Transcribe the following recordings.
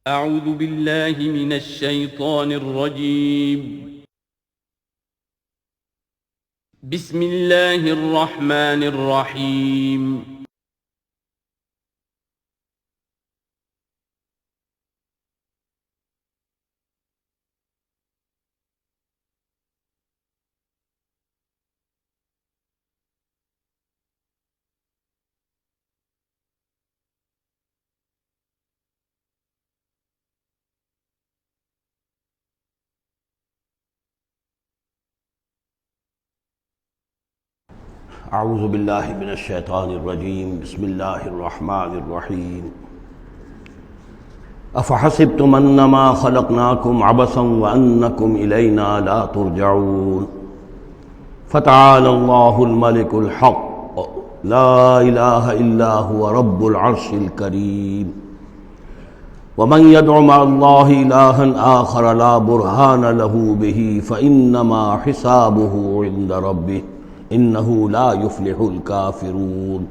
اعوذ باللہ من الشیطان الرجیم بسم اللہ الرحمن الرحیم اعوذ باللہ من الشیطان الرجیم بسم اللہ الرحمن الرحیم افحسبتم انما خلقناکم عبثا وانکم الینا لا ترجعون فتعالى اللہ الملک الحق لا الہ الا هو رب العرش الکریم ومن يدع مع الله إلها آخر لا برهان له به فإنما حسابه عند ربه انه لا يفلح الكافرون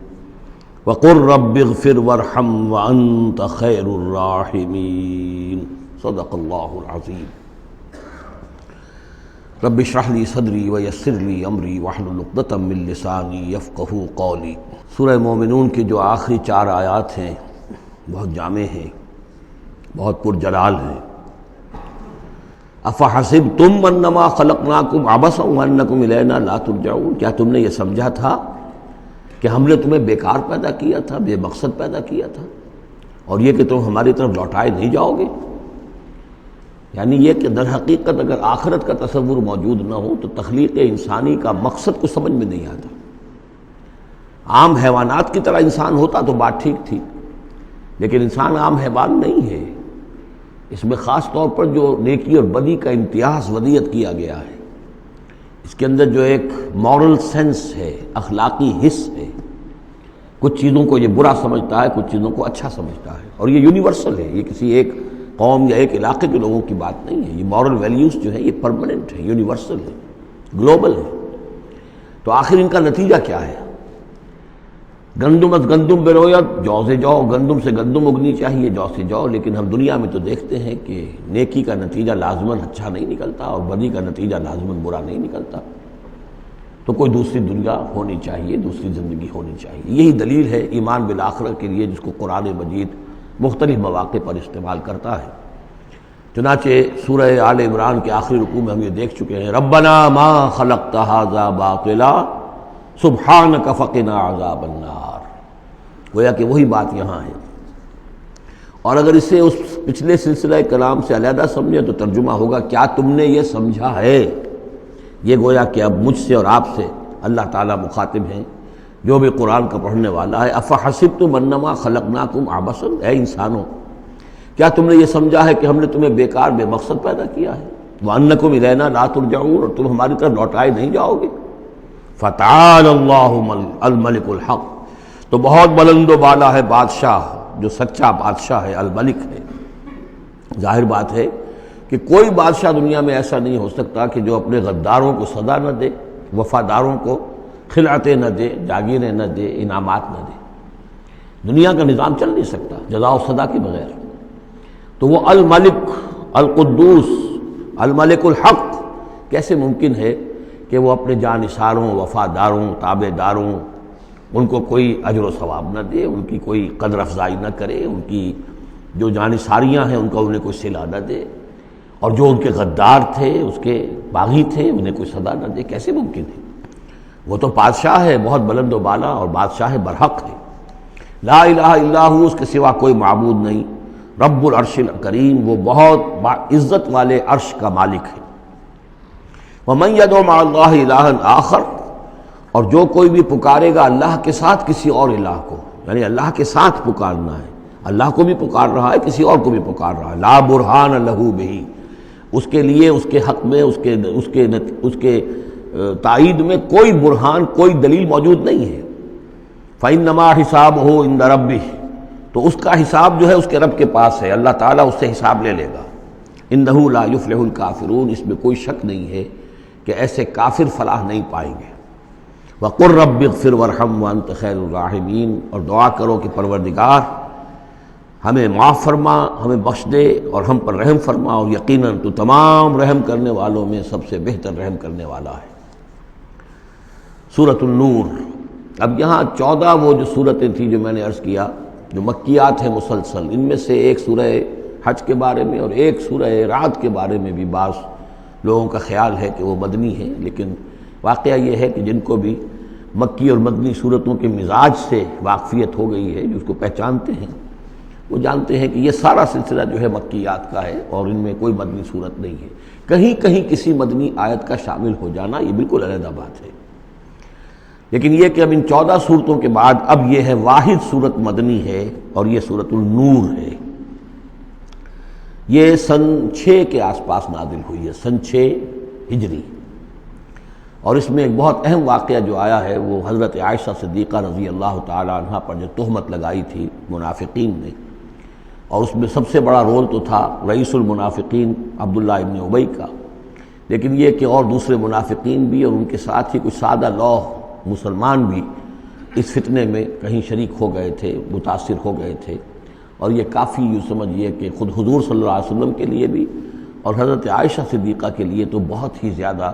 وقل رب اغفر وارحم وانت خير الراحمين صدق الله العظيم رب اشرح لي صدري ويسر لي امري واحلل عقدة من لساني يفقهوا قولي۔ سورہ مومنون کی جو آخری 4 آیات ہیں بہت جامع ہیں، بہت پرجلال ہیں۔ افحسبتم انما خلقناکم عبثا وانکم الینا لا ترجعون، کیا تم نے یہ سمجھا تھا کہ ہم نے تمہیں بیکار پیدا کیا تھا، بے مقصد پیدا کیا تھا، اور یہ کہ تم ہماری طرف لوٹائے نہیں جاؤ گے؟ یعنی یہ کہ در حقیقت اگر آخرت کا تصور موجود نہ ہو تو تخلیق انسانی کا مقصد کو سمجھ میں نہیں آتا۔ عام حیوانات کی طرح انسان ہوتا تو بات ٹھیک تھی، لیکن انسان عام حیوان نہیں ہے۔ اس میں خاص طور پر جو نیکی اور بدی کا امتیاز ودیت کیا گیا ہے، اس کے اندر جو ایک مورل سینس ہے، اخلاقی حس ہے، کچھ چیزوں کو یہ برا سمجھتا ہے، کچھ چیزوں کو اچھا سمجھتا ہے، اور یہ یونیورسل ہے، یہ کسی ایک قوم یا ایک علاقے کے لوگوں کی بات نہیں ہے۔ یہ مورل ویلیوز جو ہے یہ پرماننٹ ہے، یونیورسل ہے، گلوبل ہے۔ تو آخر ان کا نتیجہ کیا ہے؟ گندم از گندم بروید جو سے جو، گندم سے گندم اگنی چاہیے، جو سے جو، لیکن ہم دنیا میں تو دیکھتے ہیں کہ نیکی کا نتیجہ لازماً اچھا نہیں نکلتا اور بدی کا نتیجہ لازماً برا نہیں نکلتا۔ تو کوئی دوسری دنیا ہونی چاہیے، دوسری زندگی ہونی چاہیے۔ یہی دلیل ہے ایمان بالآخرہ کے لیے، جس کو قرآن مجید مختلف مواقع پر استعمال کرتا ہے۔ چنانچہ سورہ آل عمران کے آخری رکوع میں ہم یہ دیکھ چکے ہیں، ربنا ما خلقت ھذا باطلا سبحانک فقنا عذاب النار۔ گویا کہ وہی بات یہاں ہے، اور اگر اسے اس پچھلے سلسلہ کلام سے علیحدہ سمجھیں تو ترجمہ ہوگا کیا تم نے یہ سمجھا ہے؟ یہ گویا کہ اب مجھ سے اور آپ سے اللہ تعالیٰ مخاطب ہیں، جو بھی قرآن کا پڑھنے والا ہے۔ افحسبتم انما خلقناکم عبثا، اے انسانوں کیا تم نے یہ سمجھا ہے کہ ہم نے تمہیں بیکار بے مقصد پیدا کیا ہے؟ وانکم الینا لا ترجعون، اور تم ہماری طرف لوٹائے نہیں جاؤ گے۔ فتعالى اللہ الملک الحق، تو بہت بلند و بالا ہے بادشاہ، جو سچا بادشاہ ہے، الملک ہے۔ ظاہر بات ہے کہ کوئی بادشاہ دنیا میں ایسا نہیں ہو سکتا کہ جو اپنے غداروں کو سزا نہ دے، وفاداروں کو خلعتیں نہ دے، جاگیریں نہ دے، انعامات نہ دے۔ دنیا کا نظام چل نہیں سکتا جزا و سزا کے بغیر۔ تو وہ الملک القدوس الملک الحق کیسے ممکن ہے کہ وہ اپنے جانثاروں، وفاداروں، تابع داروں، ان کو کوئی اجر و ثواب نہ دے، ان کی کوئی قدر افزائی نہ کرے، ان کی جو جانثاریاں ہیں ان کا انہیں کوئی صلہ نہ دے، اور جو ان کے غدار تھے، اس کے باغی تھے، انہیں کوئی سزا نہ دے؟ کیسے ممکن ہے؟ وہ تو بادشاہ ہے، بہت بلند و بالا، اور بادشاہ برحق ہے۔ لا الہ الا ہو، اس کے سوا کوئی معبود نہیں۔ رب العرش الکریم، وہ بہت عزت والے عرش کا مالک ہے۔ ومن يدع مع اللہ الہا آخر، اور جو کوئی بھی پکارے گا اللہ کے ساتھ کسی اور الہ کو، یعنی اللہ کے ساتھ پکارنا ہے، اللہ کو بھی پکار رہا ہے، کسی اور کو بھی پکار رہا ہے، لا برہان لہ بہ، اس کے لیے، اس کے حق میں، اس کے تائید میں کوئی برہان، کوئی دلیل موجود نہیں ہے۔ فإنما حسابہ عند ربہ، تو اس کا حساب جو ہے اس کے رب کے پاس ہے، اللہ تعالیٰ اس سے حساب لے لے گا۔ انہ لا یفلح الکافرون، اس میں کوئی شک نہیں ہے کہ ایسے کافر فلاح نہیں پائیں گے۔ وَقُلْ رَبِّ اغْفِرْ وَارْحَمْ وَأَنْتَ خَيْرُ الرَّاحِمِينَ، اور دعا کرو کہ پروردگار ہمیں معاف فرما، ہمیں بخش دے اور ہم پر رحم فرما، اور یقیناً تو تمام رحم کرنے والوں میں سب سے بہتر رحم کرنے والا ہے۔ سورۃ النور۔ اب یہاں 14 وہ جو صورتیں تھیں جو میں نے عرض کیا جو مکیات ہیں مسلسل، ان میں سے ایک سورہ حج کے بارے میں اور ایک سورہ رعد کے بارے میں بھی بعض لوگوں کا خیال ہے کہ وہ مدنی ہیں، لیکن واقعہ یہ ہے کہ جن کو بھی مکی اور مدنی صورتوں کے مزاج سے واقفیت ہو گئی ہے، جو اس کو پہچانتے ہیں، وہ جانتے ہیں کہ یہ سارا سلسلہ جو ہے مکیات کا ہے اور ان میں کوئی مدنی صورت نہیں ہے۔ کہیں کہیں کسی مدنی آیت کا شامل ہو جانا یہ بالکل علیحدہ بات ہے، لیکن یہ کہ اب ان 14 صورتوں کے بعد اب یہ ہے واحد صورت مدنی ہے، اور یہ سورۃ النور ہے۔ یہ سن 6 کے آس پاس نازل ہوئی ہے، سن 6 ہجری، اور اس میں ایک بہت اہم واقعہ جو آیا ہے وہ حضرت عائشہ صدیقہ رضی اللہ تعالی عنہا پر جو تہمت لگائی تھی منافقین نے، اور اس میں سب سے بڑا رول تو تھا رئیس المنافقین عبداللہ ابن ابی کا، لیکن یہ کہ اور دوسرے منافقین بھی اور ان کے ساتھ ہی کچھ سادہ لوح مسلمان بھی اس فتنے میں کہیں شریک ہو گئے تھے، متاثر ہو گئے تھے، اور یہ کافی یوں سمجھیے کہ خود حضور صلی اللہ علیہ وسلم کے لیے بھی اور حضرت عائشہ صدیقہ کے لیے تو بہت ہی زیادہ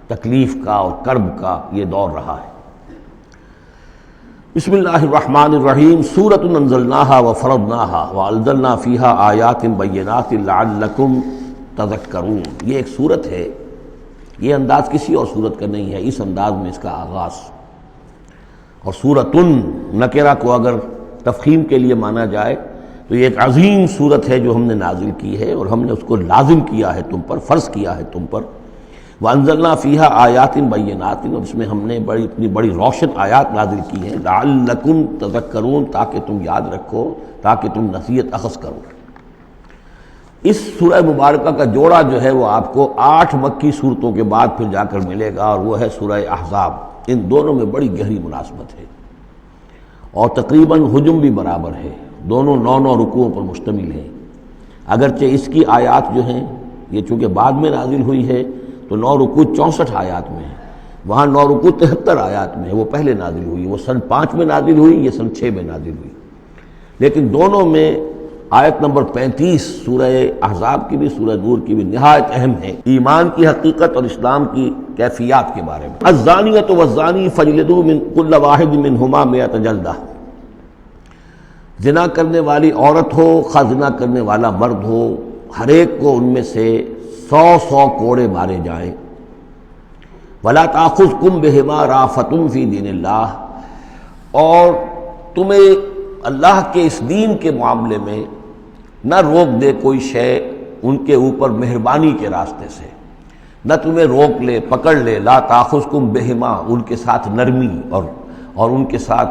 تکلیف کا اور کرب کا یہ دور رہا ہے۔ بسم اللہ الرحمن الرحیم۔ سورۃ انزلناها وفرضناها وانزلنا فیها آیات بینات لعلکم تذکرون۔ یہ ایک سورت ہے، یہ انداز کسی اور سورت کا نہیں ہے، اس انداز میں اس کا آغاز، اور سورۃ نکرہ کو اگر تفخیم کے لیے مانا جائے تو یہ ایک عظیم سورت ہے جو ہم نے نازل کی ہے، اور ہم نے اس کو لازم کیا ہے تم پر، فرض کیا ہے تم پر۔ وَأَنزَلْنَا فِيهَا آیَاتٍ بَيِّنَاتٍ، اور اس میں ہم نے اپنی بڑی روشن آیات نازل کی ہیں، لَعَلَّكُمْ تَذَكَّرُونَ، تاکہ تم یاد رکھو، تاکہ تم نصیحت اخذ کرو۔ اس سورہ مبارکہ کا جوڑا جو ہے وہ آپ کو 8 مکی صورتوں کے بعد پھر جا کر ملے گا، اور وہ ہے سورہ احزاب۔ ان دونوں میں بڑی گہری مناسبت ہے، اور تقریباً حجم بھی برابر ہے، دونوں 9 رکوعوں پر مشتمل ہیں، اگرچہ اس کی آیات جو ہیں یہ چونکہ بعد میں نازل ہوئی ہے تو 9 رکوع 64 آیات میں ہیں، وہاں 9 رکوع 73 آیات میں ہے، وہ پہلے نازل ہوئی، وہ سن 5 میں نازل ہوئی، یہ سن 6 میں نازل ہوئی، لیکن دونوں میں آیت نمبر 35 سورہ احزاب کی بھی سورہ نور کی بھی نہایت اہم ہے، ایمان کی حقیقت اور اسلام کی کیفیات کے بارے میں۔ الزانیۃ والزانی فاجلدوا من کل واحد منہما 100 جلدہ، زنا کرنے والی عورت ہو خواہ زنا کرنے والا مرد ہو، ہر ایک کو ان میں سے 100 کوڑے مارے جائیں۔ وَلَا تَأْخُذْكُمْ بِهِمَا رَأْفَةٌ فِي دِينِ اللَّهِ، اور تمہیں اللہ کے اس دین کے معاملے میں نہ روک دے کوئی شے ان کے اوپر مہربانی کے راستے سے، نہ تمہیں روک لے، پکڑ لے، لا تأخذکم بہما، ان کے ساتھ نرمی اور ان کے ساتھ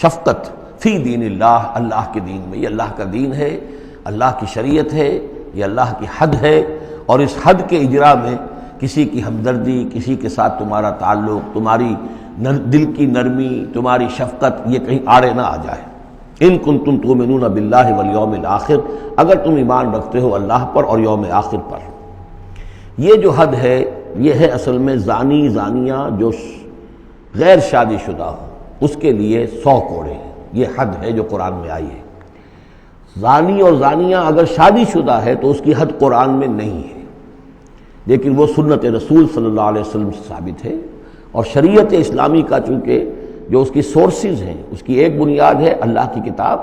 شفقت، فی دین اللہ، اللہ کے دین میں، یہ اللہ کا دین ہے، اللہ کی شریعت ہے، یہ اللہ کی حد ہے، اور اس حد کے اجرا میں کسی کی ہمدردی، کسی کے ساتھ تمہارا تعلق، تمہاری دل کی نرمی، تمہاری شفقت یہ کہیں آڑے نہ آ جائے۔ ان کنتم تؤمنون باللہ والیوم الآخر، اگر تم ایمان رکھتے ہو اللہ پر اور یوم آخر پر۔ یہ جو حد ہے یہ ہے اصل میں زانی زانیہ جو غیر شادی شدہ ہو اس کے لیے 100 کوڑے ہیں، یہ حد ہے جو قرآن میں آئی ہے۔ زانی اور زانیہ اگر شادی شدہ ہے تو اس کی حد قرآن میں نہیں ہے، لیکن وہ سنت رسول صلی اللہ علیہ وسلم سے ثابت ہے، اور شریعت اسلامی کا چونکہ جو اس کی سورسز ہیں، اس کی ایک بنیاد ہے اللہ کی کتاب،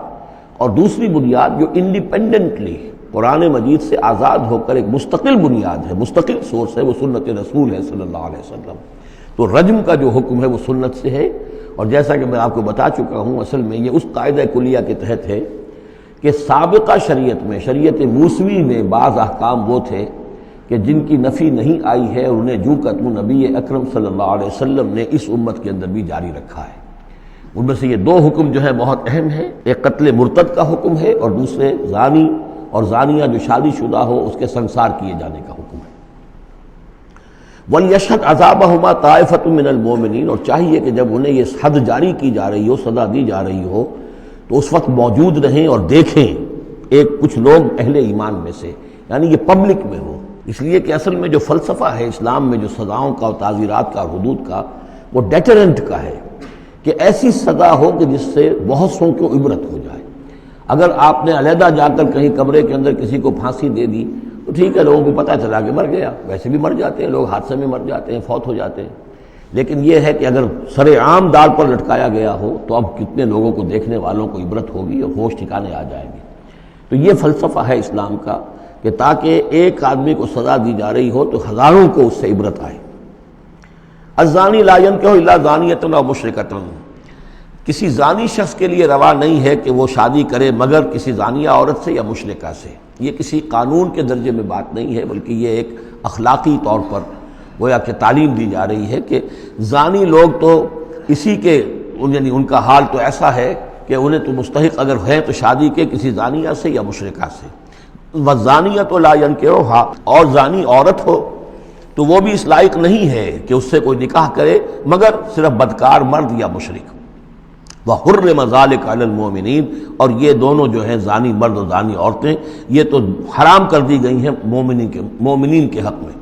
اور دوسری بنیاد جو انڈیپینڈنٹلی قرآن مجید سے آزاد ہو کر ایک مستقل بنیاد ہے، مستقل سورس ہے، وہ سنت رسول ہے صلی اللہ علیہ وسلم۔ تو رجم کا جو حکم ہے وہ سنت سے ہے، اور جیسا کہ میں آپ کو بتا چکا ہوں اصل میں یہ اس قاعدہ کلیہ کے تحت ہے کہ سابقہ شریعت میں، شریعت موسوی میں بعض احکام وہ تھے کہ جن کی نفی نہیں آئی ہے، اور انہیں جو قتل نبی اکرم صلی اللہ علیہ وسلم نے اس امت کے اندر بھی جاری رکھا ہے۔ ان میں سے یہ 2 حکم جو ہیں بہت اہم ہیں، ایک قتل مرتد کا حکم ہے، اور دوسرے زانی اور زانیہ جو شادی شدہ ہو اس کے سنسار کیے جانے کا حکم ہے۔ وَلْيَشْهَدْ عَذَابَهُمَا طَائِفَةٌ مِّنَ الْمُؤْمِنِينَ، اور چاہیے کہ جب انہیں یہ حد جاری کی جا رہی ہو، سزا دی جا رہی ہو، تو اس وقت موجود رہیں اور دیکھیں کچھ لوگ اہل ایمان میں سے، یعنی یہ پبلک میں ہو، اس لیے کہ اصل میں جو فلسفہ ہے اسلام میں جو سزاؤں کا اور تعزیرات کا اور حدود کا، وہ ڈیٹرنٹ کا ہے، کہ ایسی سزا ہو کہ جس سے بہت سوں کو عبرت ہو جائے۔ اگر آپ نے علیحدہ جا کر کہیں کمرے کے اندر کسی کو پھانسی دے دی تو ٹھیک ہے، لوگوں کو پتہ چلا کہ مر گیا، ویسے بھی مر جاتے ہیں لوگ، حادثے میں مر جاتے ہیں، فوت ہو جاتے ہیں، لیکن یہ ہے کہ اگر سر عام ڈال پر لٹکایا گیا ہو تو اب کتنے لوگوں کو، دیکھنے والوں کو عبرت ہوگی اور ہوش ٹھکانے آ جائیں گے۔ تو یہ فلسفہ ہے اسلام کا کہ تاکہ ایک آدمی کو سزا دی جا رہی ہو تو ہزاروں کو اس سے عبرت آئے۔ الزانی لا ينکح الا زانیۃ او مشرکۃ، کسی زانی شخص کے لیے روا نہیں ہے کہ وہ شادی کرے مگر کسی زانیہ عورت سے یا مشرکہ سے۔ یہ کسی قانون کے درجے میں بات نہیں ہے، بلکہ یہ ایک اخلاقی طور پر گویا کہ تعلیم دی جا رہی ہے کہ زانی لوگ تو اسی کے، یعنی ان کا حال تو ایسا ہے کہ انہیں تو مستحق اگر ہے تو شادی کے کسی زانیہ سے یا مشرکہ سے۔ والزانیۃ لا ينکحها، اور زانی عورت ہو تو وہ بھی اس لائق نہیں ہے کہ اس سے کوئی نکاح کرے مگر صرف بدکار مرد یا مشرک۔ وحرم ذلک علی المؤمنین، اور یہ دونوں جو ہیں زانی مرد اور زانی عورتیں یہ تو حرام کر دی گئی ہیں مومنین کے حق میں،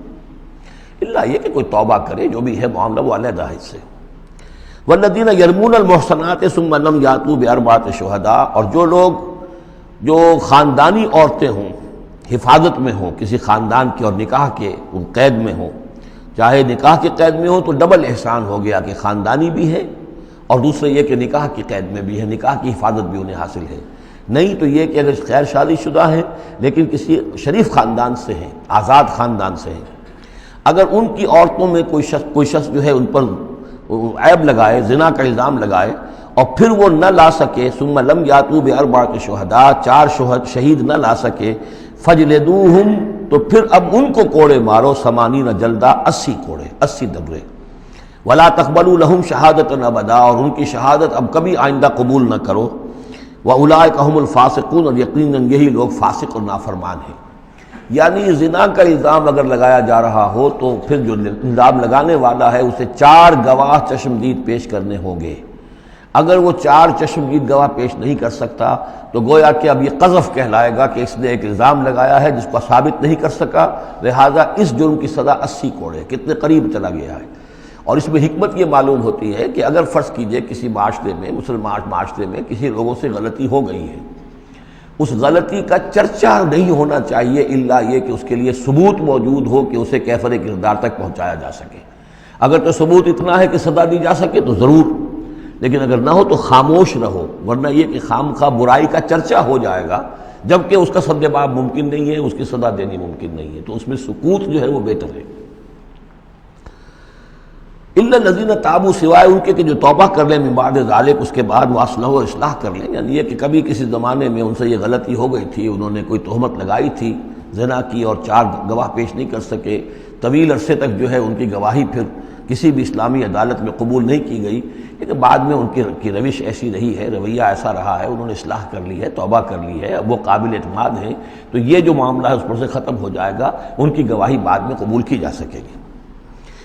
اللہ یہ کہ کوئی توبہ کرے، جو بھی ہے معاملہ وہ علیحدہ ہے اس سے۔ والذین یرمون المحصنات ثم لم یاتوا باربعۃ شہداء، اور جو لوگ جو خاندانی عورتیں ہوں، حفاظت میں ہوں کسی خاندان کی اور نکاح کے قید میں ہوں، چاہے نکاح کے قید میں ہوں تو ڈبل احسان ہو گیا کہ خاندانی بھی ہے اور دوسرے یہ کہ نکاح کی قید میں بھی ہے، نکاح کی حفاظت بھی انہیں حاصل ہے۔ نہیں تو یہ کہ اگر غیر شادی شدہ ہیں لیکن کسی شریف خاندان سے ہیں، آزاد خاندان سے ہیں، اگر ان کی عورتوں میں کوئی شخص جو ہے ان پر عیب لگائے، زنا کا الزام لگائے اور پھر وہ نہ لا سکے، ثم لم یاتوا باربعۃ شہداء، 4 شہید نہ لا سکے، فجلدوہم، تو پھر اب ان کو کوڑے مارو، 80 جلدہ، 80 کوڑے، 80 دبرے، ولا تقبلوا لهم شہادۃ ابدا، اور ان کی شہادت اب کبھی آئندہ قبول نہ کرو، واولئک هم الفاسقون، اور یقیناً یہی لوگ فاسق اور نافرمان ہیں۔ یعنی زنا کا الزام اگر لگایا جا رہا ہو تو پھر جو الزام لگانے والا ہے اسے 4 گواہ چشمدید پیش کرنے ہوں گے۔ اگر وہ 4 چشمدید گواہ پیش نہیں کر سکتا تو گویا کہ اب یہ قذف کہلائے گا کہ اس نے ایک الزام لگایا ہے جس کو ثابت نہیں کر سکا، لہذا اس جرم کی سزا 80 کوڑے، کتنے قریب چلا گیا ہے۔ اور اس میں حکمت یہ معلوم ہوتی ہے کہ اگر فرض کیجئے کسی معاشرے میں، مسلمان معاشرے میں کسی لوگوں سے غلطی ہو گئی ہے، اس غلطی کا چرچا نہیں ہونا چاہیے الا یہ کہ اس کے لیے ثبوت موجود ہو کہ اسے کیفر کردار تک پہنچایا جا سکے۔ اگر تو ثبوت اتنا ہے کہ سزا دی جا سکے تو ضرور، لیکن اگر نہ ہو تو خاموش رہو، ورنہ یہ کہ خامخواہ برائی کا چرچا ہو جائے گا جبکہ اس کا سد باب ممکن نہیں ہے، اس کی سزا دینی ممکن نہیں ہے، تو اس میں سکوت جو ہے وہ بہتر ہے۔ الا الذین تابوا، سوائے ان کے کہ جو توبہ کر لیں من بعد ذلک، اس کے بعد واصلحوا، اور اصلاح کر لیں، یعنی یہ کہ کبھی کسی زمانے میں ان سے یہ غلطی ہو گئی تھی، انہوں نے کوئی تہمت لگائی تھی زنا کی اور 4 گواہ پیش نہیں کر سکے، طویل عرصے تک جو ہے ان کی گواہی پھر کسی بھی اسلامی عدالت میں قبول نہیں کی گئی، لیکن بعد میں ان کی روش ایسی رہی ہے، رویہ ایسا رہا ہے، انہوں نے اصلاح کر لی ہے، توبہ کر لی ہے، اب وہ قابل اعتماد ہیں، تو یہ جو معاملہ ہے اس پر سے ختم ہو جائے گا، ان کی گواہی بعد میں قبول کی جا سکے گی۔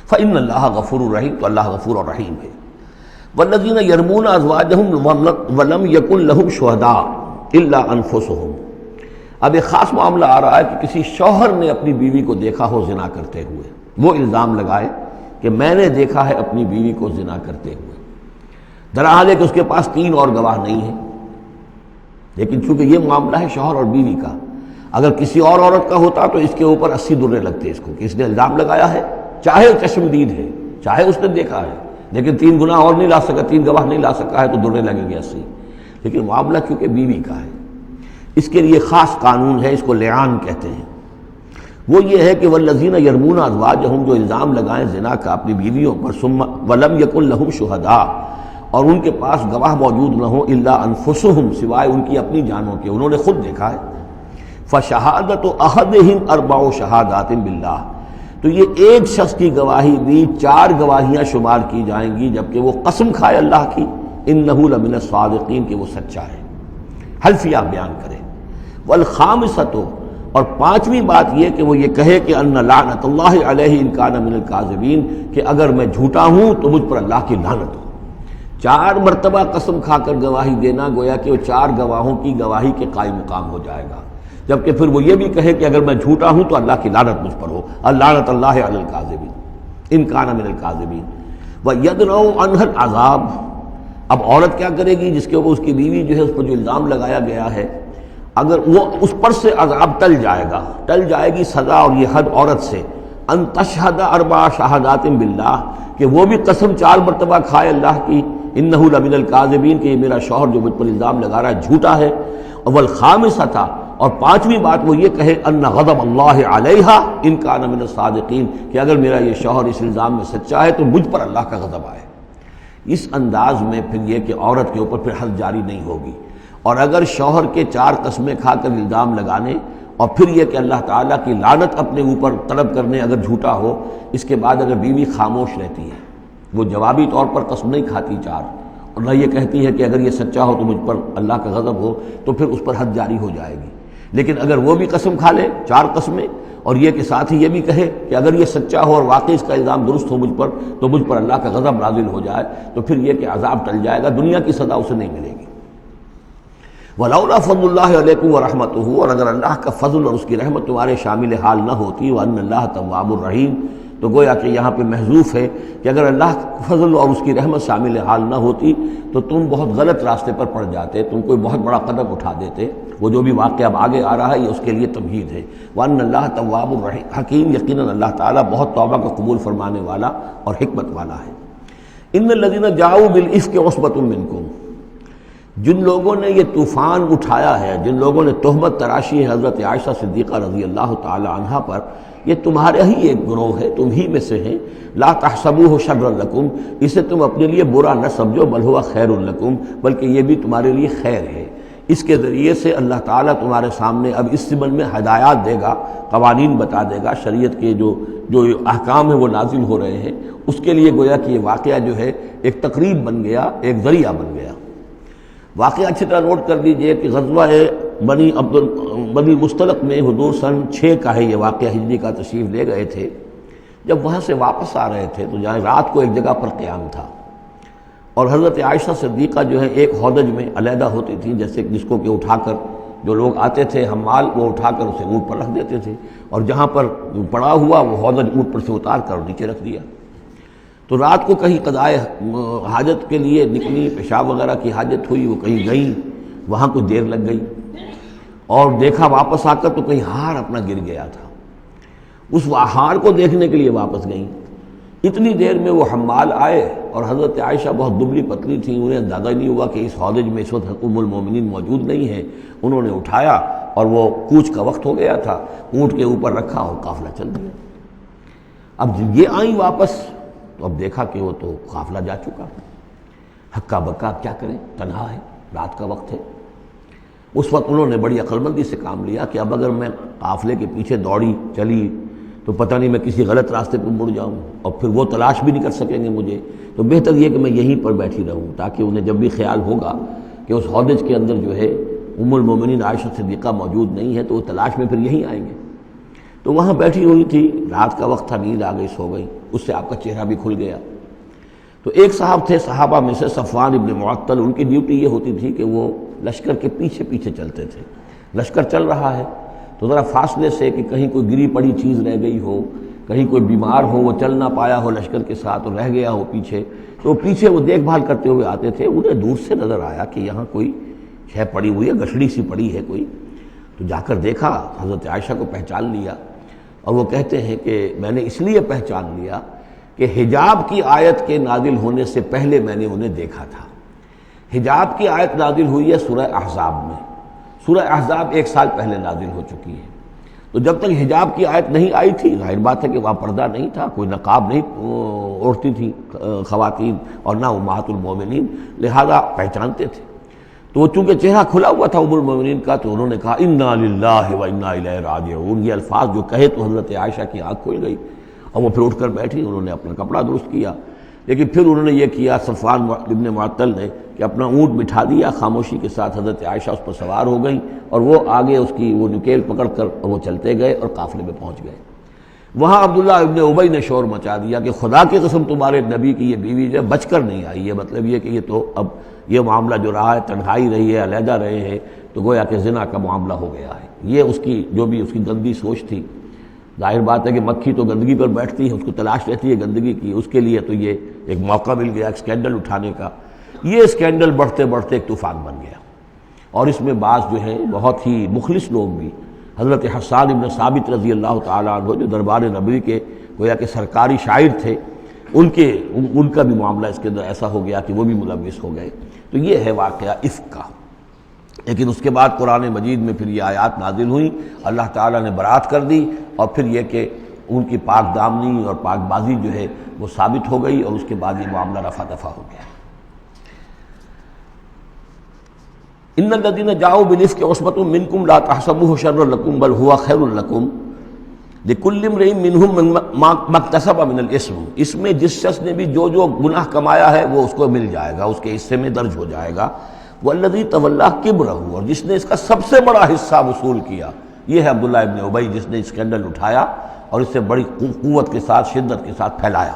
فإن اللہ غفور الرحیم، تو اللہ غفور الرحیم ہے۔ والذین یرمون ازواجہم ولم یکن لہم شہداء الا انفسہم، اب ایک خاص معاملہ آ رہا ہے کہ کسی شوہر نے اپنی بیوی کو دیکھا ہو زنا کرتے ہوئے، وہ الزام لگائے کہ میں نے دیکھا ہے اپنی بیوی کو زنا کرتے ہوئے، درحال ہے کہ اس کے پاس 3 اور گواہ نہیں ہیں، لیکن چونکہ یہ معاملہ ہے شوہر اور بیوی کا، اگر کسی اور عورت کا ہوتا تو اس کے اوپر 80 درے لگتے اس کو کہ اس نے الزام لگایا ہے، چاہے چشمدید ہے، چاہے اس نے دیکھا ہے، لیکن 3 گناہ اور نہیں لا سکا، 3 گواہ نہیں لا سکا ہے تو درے لگیں گے 80۔ لیکن معاملہ کیونکہ بیوی کا ہے، اس کے لیے خاص قانون ہے، اس کو لعان کہتے ہیں۔ وہ یہ ہے کہ والذین یرمون ازواجہم، جو الزام لگائیں زنا کا اپنی بیویوں پر، ثم ولم یکن لہم شہداء، اور ان کے پاس گواہ موجود نہ ہوں، الا انفسہم، سوائے ان کی اپنی جانوں کے، انہوں نے خود دیکھا ہے، فشہادۃ احدہم 4 شہادات باللہ، تو یہ ایک شخص کی گواہی بھی 4 گواہیاں شمار کی جائیں گی جبکہ وہ قسم کھائے اللہ کی، انہ لمن الصادقین، کہ وہ سچا ہے، حلفیہ بیان کرے۔ والخامسۃ، اور 5ویں بات یہ کہ وہ یہ کہے کہ ان لعنت اللہ علیہ ان کان من الکاذبین، کہ اگر میں جھوٹا ہوں تو مجھ پر اللہ کی لعنت ہو۔ 4 مرتبہ قسم کھا کر گواہی دینا گویا کہ وہ 4 گواہوں کی گواہی کے قائم مقام ہو جائے گا، جبکہ پھر وہ یہ بھی کہے کہ اگر میں جھوٹا ہوں تو اللہ کی لعنت مجھ پر ہو، لعنت اللہ علی الکاذبین ان کان من الکاذبین۔ وَيَدْرَؤْ عَنْهَا الْعَذَابَ، اب عورت کیا کرے گی جس کے اوپر اس کی بیوی جو ہے اس پر جو الزام لگایا گیا ہے، اگر وہ اس پر سے عذاب ٹل جائے گی سزا اور یہ حد عورت سے، ان تشہد 4 شہادات باللہ، کہ وہ بھی قسم 4 مرتبہ کھائے اللہ کی، انہ لمن الکاذبین، کہ یہ میرا شوہر جو مجھ پر الزام لگا رہا ہے جھوٹا ہے، والخامسۃ، اور 5ویں بات وہ یہ کہے ان غضب اللہ علیہا ان کان من الصادقین، کہ اگر میرا یہ شوہر اس الزام میں سچا ہے تو مجھ پر اللہ کا غضب آئے۔ اس انداز میں پھر یہ کہ عورت کے اوپر پھر حد جاری نہیں ہوگی، اور اگر شوہر کے 4 قسمیں کھا کر الزام لگانے اور پھر یہ کہ اللہ تعالیٰ کی لعنت اپنے اوپر طلب کرنے اگر جھوٹا ہو، اس کے بعد اگر بیوی خاموش رہتی ہے، وہ جوابی طور پر قسم نہیں کھاتی 4، اور نہ یہ کہتی ہے کہ اگر یہ سچا ہو تو مجھ پر اللہ کا غضب ہو، تو پھر اس پر حد جاری ہو جائے گی۔ لیکن اگر وہ بھی قسم کھا لے 4 قسمیں، اور یہ کہ ساتھ ہی یہ بھی کہے کہ اگر یہ سچا ہو اور واقعی اس کا الزام درست ہو مجھ پر، تو مجھ پر اللہ کا غضب نازل ہو جائے، تو پھر یہ کہ عذاب ٹل جائے گا، دنیا کی سزا اسے نہیں ملے گی۔ وَلَوْلَا فَضْلُ اللَّهِ عَلَيْكُمْ وَرَحْمَتُهُ، اور اگر اللہ کا فضل اور اس کی رحمت تمہارے شامل حال نہ ہوتی، وَأَنَّ اللَّهَ تَوَّابٌ رَحِيمٌ، تو گویا کہ یہاں پہ محذوف ہے کہ اگر اللہ کا فضل اور اس کی رحمت شامل حال نہ ہوتی تو تم بہت غلط راستے پر پڑ جاتے، تم کوئی بہت بڑا قدم اٹھا دیتے۔ وہ جو بھی واقعہ اب آگے آ رہا ہے یہ اس کے لیے تمہید ہے۔ وَأَنَّ اللَّهَ تَوَّابٌ حَكِيمٌ، یقیناً اللہ تعالیٰ بہت توبہ کو قبول فرمانے والا اور حکمت والا ہے۔ إِنَّ الَّذِينَ جَاءُوا بِالْإِفْكِ عُصْبَةٌ مِّنكُمْ، جن لوگوں نے یہ طوفان اٹھایا ہے، جن لوگوں نے تہمت تراشی ہے حضرت عائشہ صدیقہ رضی اللہ تعالی عنہا پر، یہ تمہارے ہی ایک گروہ ہے، تم ہی میں سے ہیں۔ لا تحسبوہ شرا لکم، اسے تم اپنے لیے برا نہ سمجھو، بل ہوا خیر لکم، بلکہ یہ بھی تمہارے لیے خیر ہے۔ اس کے ذریعے سے اللہ تعالیٰ تمہارے سامنے اب اس ضمن میں ہدایات دے گا، قوانین بتا دے گا، شریعت کے جو احکام ہیں وہ نازل ہو رہے ہیں، اس کے لیے گویا کہ یہ واقعہ جو ہے ایک تقریب بن گیا، ایک ذریعہ بن گیا۔ واقعہ اچھی طرح نوٹ کر لیجئے کہ غزوہ بنی مستلق میں حضور سن 6 کا ہے یہ واقعہ، ہجری کا تشریف لے گئے تھے۔ جب وہاں سے واپس آ رہے تھے تو جہاں رات کو ایک جگہ پر قیام تھا، اور حضرت عائشہ صدیقہ جو ہے ایک ہودج میں علیحدہ ہوتی تھی، جیسے جس کو کہ اٹھا کر جو لوگ آتے تھے حمال وہ اٹھا کر اسے اونٹ پر رکھ دیتے تھے، اور جہاں پر پڑا ہوا وہ ہودج اونٹ پر سے اتار کر نیچے رکھ دیا۔ تو رات کو کہیں قضائے حاجت کے لیے نکلی، پیشاب وغیرہ کی حاجت ہوئی، وہ کہیں گئیں، وہاں کچھ دیر لگ گئی، اور دیکھا واپس آ کر تو کہیں ہار اپنا گر گیا تھا۔ اس ہار کو دیکھنے کے لیے واپس گئیں، اتنی دیر میں وہ حمال آئے، اور حضرت عائشہ بہت دبلی پتلی تھیں، انہیں اندازہ نہیں ہوا کہ اس ہودج میں اس وقت ام المومنین موجود نہیں ہے۔ انہوں نے اٹھایا اور وہ کوچ کا وقت ہو گیا تھا، اونٹ کے اوپر رکھا اور قافلہ چل دیا۔ اب جب یہ آئیں واپس تو اب دیکھا کہ وہ تو قافلہ جا چکا، ہکا بکا کیا کریں، تنہا ہے، رات کا وقت ہے۔ اس وقت انہوں نے بڑی عقل مندی سے کام لیا کہ اب اگر میں قافلے کے پیچھے دوڑی چلی تو پتہ نہیں میں کسی غلط راستے پہ مڑ جاؤں، اور پھر وہ تلاش بھی نہیں کر سکیں گے مجھے، تو بہتر یہ کہ میں یہیں پر بیٹھی رہوں، تاکہ انہیں جب بھی خیال ہوگا کہ اس ہودج کے اندر جو ہے ام المومنین عائشہ صدیقہ موجود نہیں ہے تو وہ تلاش میں پھر یہیں آئیں گے۔ تو وہاں بیٹھی ہوئی تھی، رات کا وقت تھا، نیند آ گئی، سو گئی، اس سے آپ کا چہرہ بھی کھل گیا۔ تو ایک صاحب تھے صحابہ میں سے صفوان ابن معطل، ان کی ڈیوٹی یہ ہوتی تھی کہ وہ لشکر کے پیچھے پیچھے چلتے تھے۔ لشکر چل رہا ہے تو ذرا فاصلے سے کہ کہیں کوئی گری پڑی چیز رہ گئی ہو، کہیں کوئی بیمار ہو وہ چل نہ پایا ہو لشکر کے ساتھ اور رہ گیا ہو پیچھے، تو پیچھے وہ دیکھ بھال کرتے ہوئے آتے تھے۔ انہیں دور سے نظر آیا کہ یہاں کوئی شے پڑی ہوئی ہے، گٹھڑی سی پڑی ہے کوئی، تو جا کر دیکھا، حضرت عائشہ کو پہچان لیا، اور وہ کہتے ہیں کہ میں نے اس لیے پہچان لیا کہ حجاب کی آیت کے نازل ہونے سے پہلے میں نے انہیں دیکھا تھا۔ حجاب کی آیت نازل ہوئی ہے سورہ احزاب میں، سورہ احزاب 1 سال پہلے نازل ہو چکی ہے، تو جب تک حجاب کی آیت نہیں آئی تھی، ظاہر بات ہے کہ وہاں پردہ نہیں تھا، کوئی نقاب نہیں اوڑھتی تھی خواتین، اور نہ امہات المومنین، لہذا پہچانتے تھے۔ تو وہ چونکہ چہرہ کھلا ہوا تھا ام المومنین کا، تو انہوں نے کہا انا للہ و انا الیہ راجعون، یہ الفاظ جو کہے تو حضرت عائشہ کی آنکھ کھل گئی، اور وہ پھر اٹھ کر بیٹھی، انہوں نے اپنا کپڑا درست کیا، لیکن پھر انہوں نے یہ کیا صفوان ابن معطل نے کہ اپنا اونٹ بٹھا دیا خاموشی کے ساتھ، حضرت عائشہ اس پر سوار ہو گئیں، اور وہ آگے اس کی وہ نکیل پکڑ کر اور وہ چلتے گئے اور قافلے میں پہنچ گئے۔ وہاں عبداللہ ابن ابی نے شور مچا دیا کہ خدا کی قسم تمہارے نبی کی یہ بیوی جو بچ کر نہیں آئی ہے، مطلب یہ کہ یہ تو اب یہ معاملہ جو رہا ہے، تنہائی رہی ہے، علیحدہ رہے ہیں، تو گویا کہ زنا کا معاملہ ہو گیا ہے۔ یہ اس کی جو بھی اس کی گندی سوچ تھی، ظاہر بات ہے کہ مکھی تو گندگی پر بیٹھتی ہے، اس کو تلاش رہتی ہے گندگی کی، اس کے لیے تو یہ ایک موقع مل گیا اسکینڈل اٹھانے کا۔ یہ اسکینڈل بڑھتے بڑھتے ایک طوفان بن گیا، اور اس میں بعض جو ہیں بہت ہی مخلص لوگ بھی، حضرت حسان ابن ثابت رضی اللہ تعالیٰ عنہ جو دربار نبوی کے گویا کہ سرکاری شاعر تھے، ان کا بھی معاملہ اس کے اندر ایسا ہو گیا کہ وہ بھی ملوث ہو گئے۔ تو یہ ہے واقعہ افک کا۔ لیکن اس کے بعد قرآن مجید میں پھر یہ آیات نازل ہوئیں، اللہ تعالیٰ نے برات کر دی، اور پھر یہ کہ ان کی پاک دامنی اور پاک بازی جو ہے وہ ثابت ہو گئی، اور اس کے بعد یہ معاملہ رفع دفع ہو گیا۔ ان الذين جاءوا بالافك عصبة منكم لا تحسبوه شرا لكم بل هو خير لكم لكل امرئ منهم ما اكتسب من الاثم، اس میں جس شخص نے بھی جو گناہ کمایا ہے وہ اس کو مل جائے گا، اس کے حصے میں درج ہو جائے گا۔ والذی تولى كبره، اور جس نے اس کا سب سے بڑا حصہ وصول کیا، یہ ہے عبداللہ ابن ابی، جس نے اسکینڈل اٹھایا اور اس سے بڑی قوت کے ساتھ، شدت کے ساتھ پھیلایا۔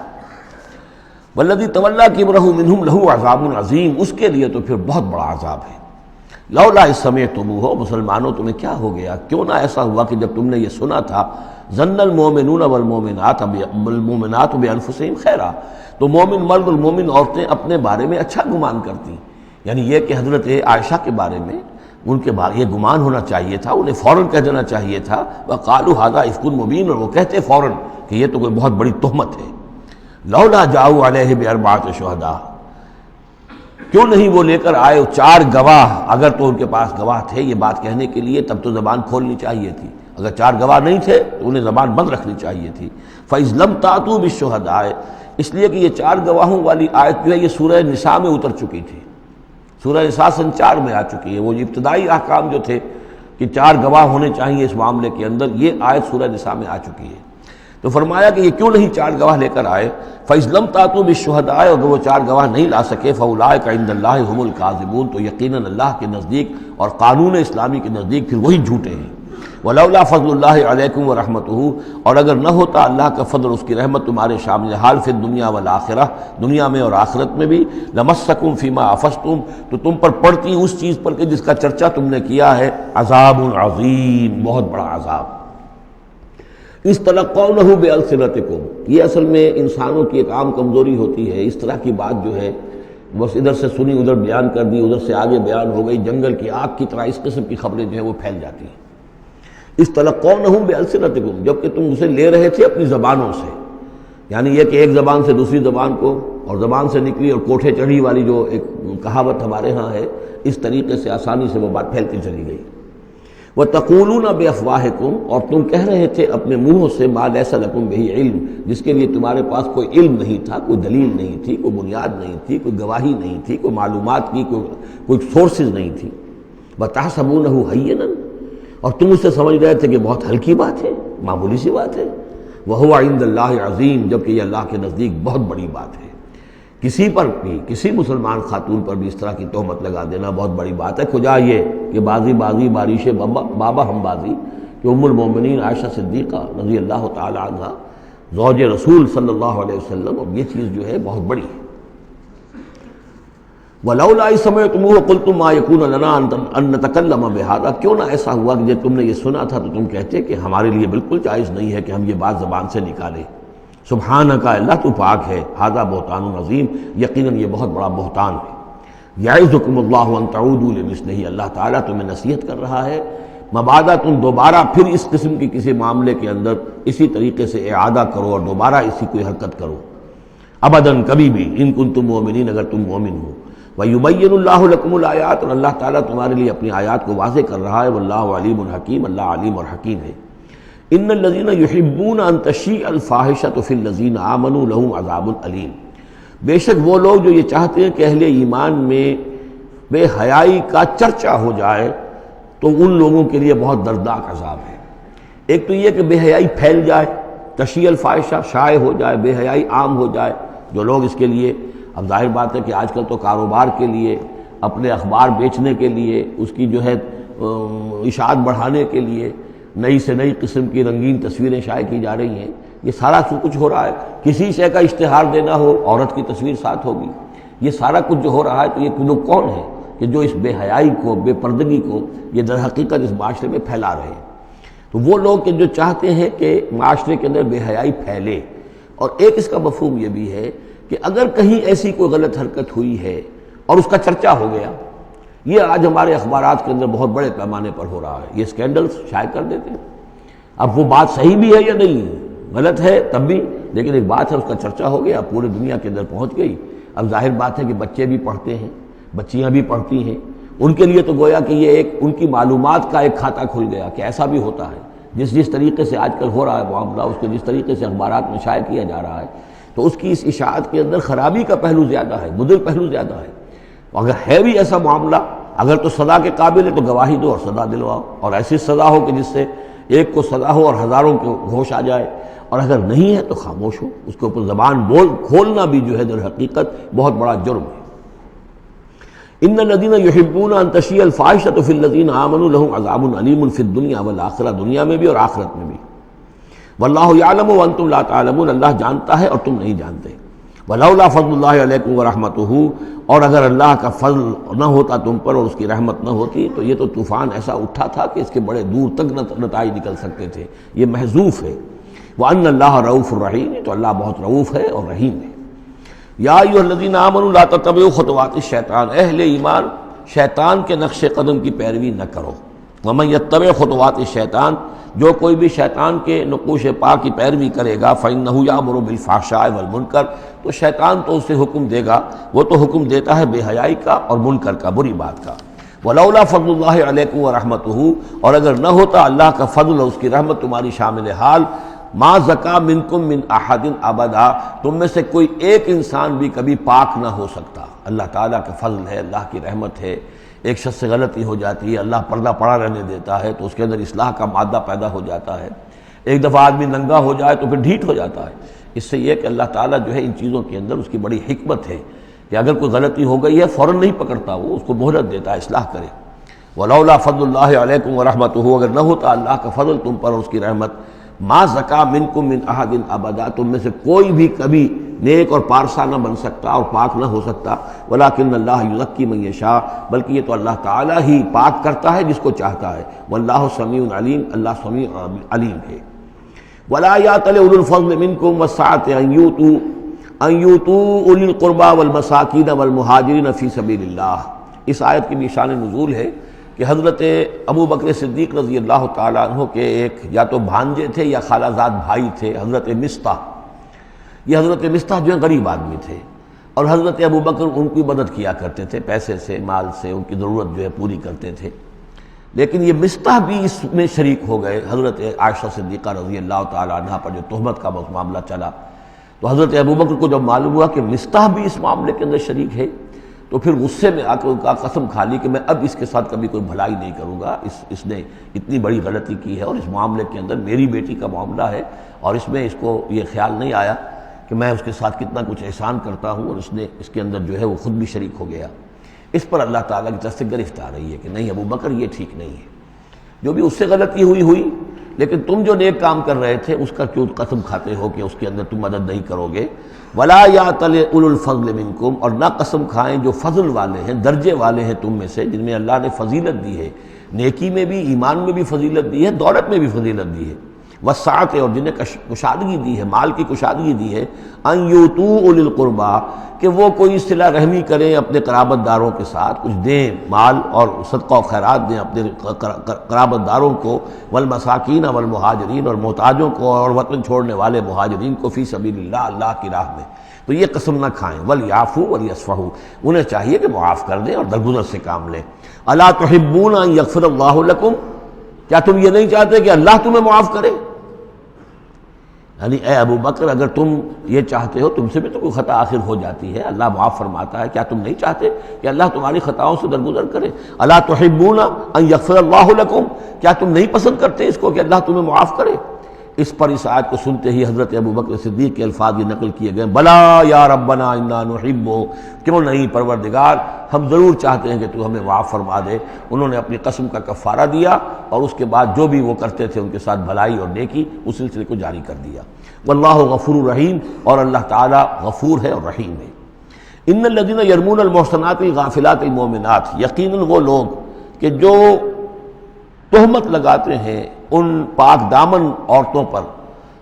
والذی تولى كبره منهم له عذاب عظیم، اس کے لیے تو پھر بہت بڑا عذاب ہے۔ لولا اذ سمعتموہ، مسلمانوں تمہیں کیا ہو گیا، کیوں نہ ایسا ہوا کہ جب تم نے یہ سنا تھا، ظن المؤمنون والمؤمنات بانفسہم خیرا، تو مومن مرد اور مومن عورتیں اپنے بارے میں اچھا گمان کرتی، یعنی یہ کہ حضرت عائشہ کے بارے میں ان کے بارے یہ گمان ہونا چاہیے تھا، انہیں فوراً کہہ دینا چاہیے تھا، وقالوا ھذا افک مبین، اور وہ کہتے فوراً کہ یہ تو کوئی بہت بڑی تہمت ہے۔ لولا جاؤ علیہ باربعۃ شہداء، کیوں نہیں وہ لے کر آئے 4 گواہ، اگر تو ان کے پاس گواہ تھے یہ بات کہنے کے لیے تب تو زبان کھولنی چاہیے تھی، اگر 4 گواہ نہیں تھے تو انہیں زبان بند رکھنی چاہیے تھی۔ فَإِذْ لَمْ تَأْتُوا بِالشُّهَدَاءِ، اس لیے کہ یہ 4 گواہوں والی آیت جو ہے یہ سورہ نساء میں اتر چکی تھی، سورہ نساء سن 4 میں آ چکی ہے، وہ ابتدائی احکام جو تھے کہ 4 گواہ ہونے چاہیے اس معاملے کے اندر، یہ آیت سورہ نساء میں آ چکی ہے۔ تو فرمایا کہ یہ کیوں نہیں 4 گواہ لے کر آئے، فَإِذْ لَمْ تَأْتُوا بِالشُّهَدَاءِ، اگر وہ 4 گواہ نہیں لا سکے، فَأُولَٰئِكَ عِندَ اللَّهِ هُمُ الْكَاذِبُونَ، تو یقیناً اللہ کے نزدیک اور قانون اسلامی کے نزدیک پھر وہی جھوٹے ہیں۔ وَلَوْلَا فَضْلُ اللَّهِ عَلَيْكُمْ وَرَحْمَتُهُ، اور اگر نہ ہوتا اللہ کا فضل، اس کی رحمت تمہارے شامل حال فی الدنیا والآخرہ، دنیا میں اور آخرت میں بھی، لَمَسَّكُمْ فِيمَا أَفَضْتُمْ، تو تم پر پڑتی اس چیز پر کہ جس کا چرچا تم نے کیا ہے، عذاب عظیم، بہت بڑا عذاب۔ اس تلقونہ بألسنتکم، یہ اصل میں انسانوں کی ایک عام کمزوری ہوتی ہے، اس طرح کی بات جو ہے بس ادھر سے سنی ادھر بیان کر دی، ادھر سے آگے بیان ہو گئی، جنگل کی آگ کی طرح اس قسم کی خبریں جو ہیں وہ پھیل جاتی ہیں۔ اس تلقونہ بألسنتکم، جبکہ تم اسے لے رہے تھے اپنی زبانوں سے، یعنی یہ کہ ایک زبان سے دوسری زبان کو، اور زبان سے نکلی اور کوٹھے چڑھی والی جو ایک کہاوت ہمارے ہاں ہے، اس طریقے سے آسانی سے وہ بات پھیلتی چلی گئی۔ وَتَقُولُونَ بِأَفْوَاهِكُمْ، اور تم کہہ رہے تھے اپنے منہوں سے، مَا لَيْسَ لَكُمْ بِهِ علم، جس کے لیے تمہارے پاس کوئی علم نہیں تھا، کوئی دلیل نہیں تھی، کوئی بنیاد نہیں تھی، کوئی گواہی نہیں تھی، کوئی معلومات کی کوئی سورسز نہیں تھی۔ وَتَحْسَبُونَهُ هَيِّنًا، اور تم اسے سمجھ رہے تھے کہ بہت ہلکی بات ہے، معمولی سی بات ہے۔ وَهُوَ عِندَ اللَّهِ عَظِيمٌ، جبکہ یہ اللہ کے نزدیک بہت بڑی بات ہے۔ کسی پر بھی، کسی مسلمان خاتون پر بھی اس طرح کی تہمت لگا دینا بہت بڑی بات ہے۔ کھجا یہ کہ بازی بارش بابا ہم بازی، کہ ام المومنین عائشہ صدیقہ رضی اللہ تعالی عنہ، زوج رسول صلی اللہ علیہ وسلم، اور یہ چیز جو ہے بہت بڑی ہے۔ وَلَوْلَا إِذْ سَمِعْتُمُوهُ قُلْتُم مَّا يَكُونُ لَنَا أَن نَّتَكَلَّمَ بِهَٰذَا، کیوں نہ ایسا ہوا کہ جب تم نے یہ سنا تھا تو تم کہتے کہ ہمارے لیے بالکل جائز نہیں ہے کہ ہم یہ بات زبان سے نکالیں۔ سبحانک، اللہ تو پاک ہے، ھذا بہتان عظیم، یقیناً یہ بہت بڑا بہتان ہے۔ یعظکم اللہ ان تعودوا لمثلہ، اللہ تعالیٰ تمہیں نصیحت کر رہا ہے مبادا تم دوبارہ پھر اس قسم کی کسی معاملے کے اندر اسی طریقے سے اعادہ کرو اور دوبارہ اسی کوئی حرکت کرو، ابداً کبھی بھی، ان کنتم مؤمنین، اگر تم مومن ہو۔ وَيُبَيِّنُ اللَّهُ لَكُمُ الْآيَاتِ، اور اللہ تعالیٰ تمہارے لیے اپنی آیات کو واضح کر رہا ہے، واللہ علیم حکیم، اللہ علیم اور حکیم ہے۔ ان الذین یحبون ان تشیع الفاحشۃ فی الذین آمنوا لہم عذاب علیم، بے شک وہ لوگ جو یہ چاہتے ہیں کہ اہل ایمان میں بے حیائی کا چرچا ہو جائے تو ان لوگوں کے لیے بہت دردناک عذاب ہے۔ ایک تو یہ کہ بے حیائی پھیل جائے، تشیع الفاحشہ شائع ہو جائے، بے حیائی عام ہو جائے، جو لوگ اس کے لیے، اب ظاہر بات ہے کہ آج کل تو کاروبار کے لیے، اپنے اخبار بیچنے کے لیے، اس کی جو ہے اشاعت بڑھانے کے لیے نئی سے نئی قسم کی رنگین تصویریں شائع کی جا رہی ہیں، یہ سارا کچھ ہو رہا ہے۔ کسی شے کا اشتہار دینا ہو، عورت کی تصویر ساتھ ہوگی، یہ سارا کچھ جو ہو رہا ہے، تو یہ لوگ کون ہیں کہ جو اس بے حیائی کو، بے پردگی کو یہ در حقیقت اس معاشرے میں پھیلا رہے ہیں؟ تو وہ لوگ کہ جو چاہتے ہیں کہ معاشرے کے اندر بے حیائی پھیلے، اور ایک اس کا مفہوم یہ بھی ہے کہ اگر کہیں ایسی کوئی غلط حرکت ہوئی ہے اور اس کا چرچا ہو گیا. یہ آج ہمارے اخبارات کے اندر بہت بڑے پیمانے پر ہو رہا ہے. یہ اسکینڈل شائع کر دیتے ہیں. اب وہ بات صحیح بھی ہے یا نہیں، غلط ہے تب بھی، لیکن ایک بات ہے اس کا چرچا ہو گیا، پورے دنیا کے اندر پہنچ گئی. اب ظاہر بات ہے کہ بچے بھی پڑھتے ہیں، بچیاں بھی پڑھتی ہیں، ان کے لیے تو گویا کہ یہ ایک ان کی معلومات کا ایک کھاتہ کھل گیا کہ ایسا بھی ہوتا ہے. جس طریقے سے آج کل ہو رہا ہے معاملہ، اس کے جس طریقے سے اخبارات میں شائع کیا جا رہا ہے، تو اس کی اس اشاعت کے اندر خرابی کا پہلو زیادہ ہے، مضر پہلو زیادہ ہے. اگر ہے بھی ایسا معاملہ، اگر تو سزا کے قابل ہے تو گواہی دو اور سزا دلواؤ، اور ایسی سزا ہو کہ جس سے ایک کو سزا ہو اور ہزاروں کو ہوش آ جائے. اور اگر نہیں ہے تو خاموش ہو، اس کے اوپر زبان کھولنا بھی جو ہے در حقیقت بہت بڑا جرم ہے. ان الذين يحبون ان تشيع الفاحشة في الذين آمنوا لهم عذاب عليم في الدنيا والآخرة، دنیا میں بھی اور آخرت میں بھی. واللہ یعلم وانتم لا تعلمون، اللہ جانتا ہے اور تم نہیں جانتے. ولولا فضل اللہ علیکم ورحمتہ، اور اگر اللہ کا فضل نہ ہوتا تم پر اور اس کی رحمت نہ ہوتی تو یہ تو طوفان ایسا اٹھا تھا کہ اس کے بڑے دور تک نتائج نکل سکتے تھے. یہ محذوف ہے. وان اللہ رؤوف الرحیم، تو اللہ بہت رؤوف ہے اور رحیم ہے. یا ایھا الذین آمنوا لا تتبعوا خطوات الشیطان، اہل ایمان شیطان کے نقش قدم کی پیروی نہ کرو. ومن یتبع خطوات الشیطان، جو کوئی بھی شیطان کے نقوش پا کی پیروی کرے گا، فإنہ یأمر بالفحشاء والمنکر، تو شیطان تو اسے حکم دے گا، وہ تو حکم دیتا ہے بے حیائی کا اور منکر کا، بری بات کا. ولولا فضل اللہ علیکم ورحمتہ، اور اگر نہ ہوتا اللہ کا فضل اور اس کی رحمت تمہاری شامل حال، ما زکا منکم من احد ابدا، تم میں سے کوئی ایک انسان بھی کبھی پاک نہ ہو سکتا. اللہ تعالیٰ کا فضل ہے، اللہ کی رحمت ہے. ایک شخص سے غلطی ہو جاتی ہے، اللہ پردہ پڑا رہنے دیتا ہے تو اس کے اندر اصلاح کا مادہ پیدا ہو جاتا ہے. ایک دفعہ آدمی ننگا ہو جائے تو پھر ڈھیٹ ہو جاتا ہے. اس سے یہ کہ اللہ تعالیٰ جو ہے ان چیزوں کے اندر اس کی بڑی حکمت ہے کہ اگر کوئی غلطی ہو گئی ہے فوراً نہیں پکڑتا، وہ اس کو مہلت دیتا ہے اصلاح کرے. ولولا فضل اللہ علیکم ورحمتہ، اگر نہ ہوتا اللہ کا فضل تم پر اور اس کی رحمت، ما زکا منکم من احد ابدا، تم میں سے کوئی بھی کبھی نیک اور پارسا نہ بن سکتا اور پاک نہ ہو سکتا. ولکن اللہ یزکی من یشاء، بلکہ یہ تو اللہ تعالیٰ ہی پاک کرتا ہے جس کو چاہتا ہے. واللہ سمیع علیم، اللہ سمیع علیم ہے. ولا یأتل اولو الفضل منکم والسعة ان یؤتوا اولی القربى والمساکین والمہاجرین فی سبیل اللہ. اس آیت کی بھی شان نزول ہے کہ حضرت ابو بکر صدیق رضی اللہ تعالیٰ عنہ کے ایک یا تو بھانجے تھے یا خالہ زاد بھائی تھے، حضرت مصطح. یہ حضرت مصطح جو ہے غریب آدمی تھے اور حضرت ابو بکر ان کی مدد کیا کرتے تھے، پیسے سے، مال سے ان کی ضرورت جو ہے پوری کرتے تھے. لیکن یہ مصطح بھی اس میں شریک ہو گئے. حضرت عائشہ صدیقہ رضی اللہ تعالیٰ عنہ پر جو تہمت کا معاملہ چلا تو حضرت ابو بکر کو جب معلوم ہوا کہ مصطح بھی اس معاملے کے اندر شریک ہے تو پھر غصے میں آ کر ان کا قسم کھا لی کہ میں اب اس کے ساتھ کبھی کوئی بھلائی نہیں کروں گا. اس نے اتنی بڑی غلطی کی ہے اور اس معاملے کے اندر میری بیٹی کا معاملہ ہے اور اس میں اس کو یہ خیال نہیں آیا کہ میں اس کے ساتھ کتنا کچھ احسان کرتا ہوں، اور اس نے اس کے اندر جو ہے وہ خود بھی شریک ہو گیا. اس پر اللہ تعالیٰ کی طرف سے گرفت آ رہی ہے کہ نہیں ابو بکر یہ ٹھیک نہیں ہے. جو بھی اس سے غلطی ہوئی، لیکن تم جو نیک کام کر رہے تھے اس کا کیوں قسم کھاتے ہو کہ اس کے اندر تم مدد نہیں کرو گے. ولا یأتل اولو الفضل منکم، اور نہ قسم کھائیں جو فضل والے ہیں، درجے والے ہیں تم میں سے، جن میں اللہ نے فضیلت دی ہے، نیکی میں بھی، ایمان میں بھی فضیلت دی ہے، دولت میں بھی فضیلت دی ہے. وسعت، اور جنہیں کشادگی دی ہے، مال کی کشادگی دی ہے. ان یؤتوا اولی القربى، کہ وہ کوئی صلہ رحمی کریں اپنے قرابت داروں کے ساتھ، کچھ دیں مال اور صدقہ و خیرات دیں اپنے قرابت داروں کو. والمساکین والمہاجرین، اور محتاجوں کو اور وطن چھوڑنے والے مہاجرین کو، فی سبیل اللہ، اللہ کی راہ میں. تو یہ قسم نہ کھائیں. ولیعفوا ولیصفحوا، انہیں چاہیے کہ معاف کر دیں اور درگزر سے کام لیں. الا تحبون ان یغفر اللہ لکم، کیا تم یہ نہیں چاہتے کہ اللہ تمہیں معاف کرے؟ یعنی اے ابو بکر اگر تم یہ چاہتے ہو، تم سے بھی تو کوئی خطا آخر ہو جاتی ہے، اللہ معاف فرماتا ہے، کیا تم نہیں چاہتے کہ اللہ تمہاری خطاؤں سے درگزر کرے؟ الا تحبون ان یغفر اللہ لکم، کیا تم نہیں پسند کرتے اس کو کہ اللہ تمہیں معاف کرے؟ اس پر اس آیت کو سنتے ہی حضرت ابو بکر صدیق کے الفاظ یہ نقل کیے گئے، بلا یا ربنا انا نحب، کیوں نہیں پروردگار، ہم ضرور چاہتے ہیں کہ تو ہمیں معاف فرما دے. انہوں نے اپنی قسم کا کفارہ دیا اور اس کے بعد جو بھی وہ کرتے تھے ان کے ساتھ بھلائی اور نیکی، اس سلسلے کو جاری کر دیا. واللہ غفور رحیم، اور اللہ تعالیٰ غفور ہے اور رحیم ہے. ان الذین یرمون المحصنات الغافلات المؤمنات، یقیناً وہ لوگ کہ جو تہمت لگاتے ہیں ان پاک دامن عورتوں پر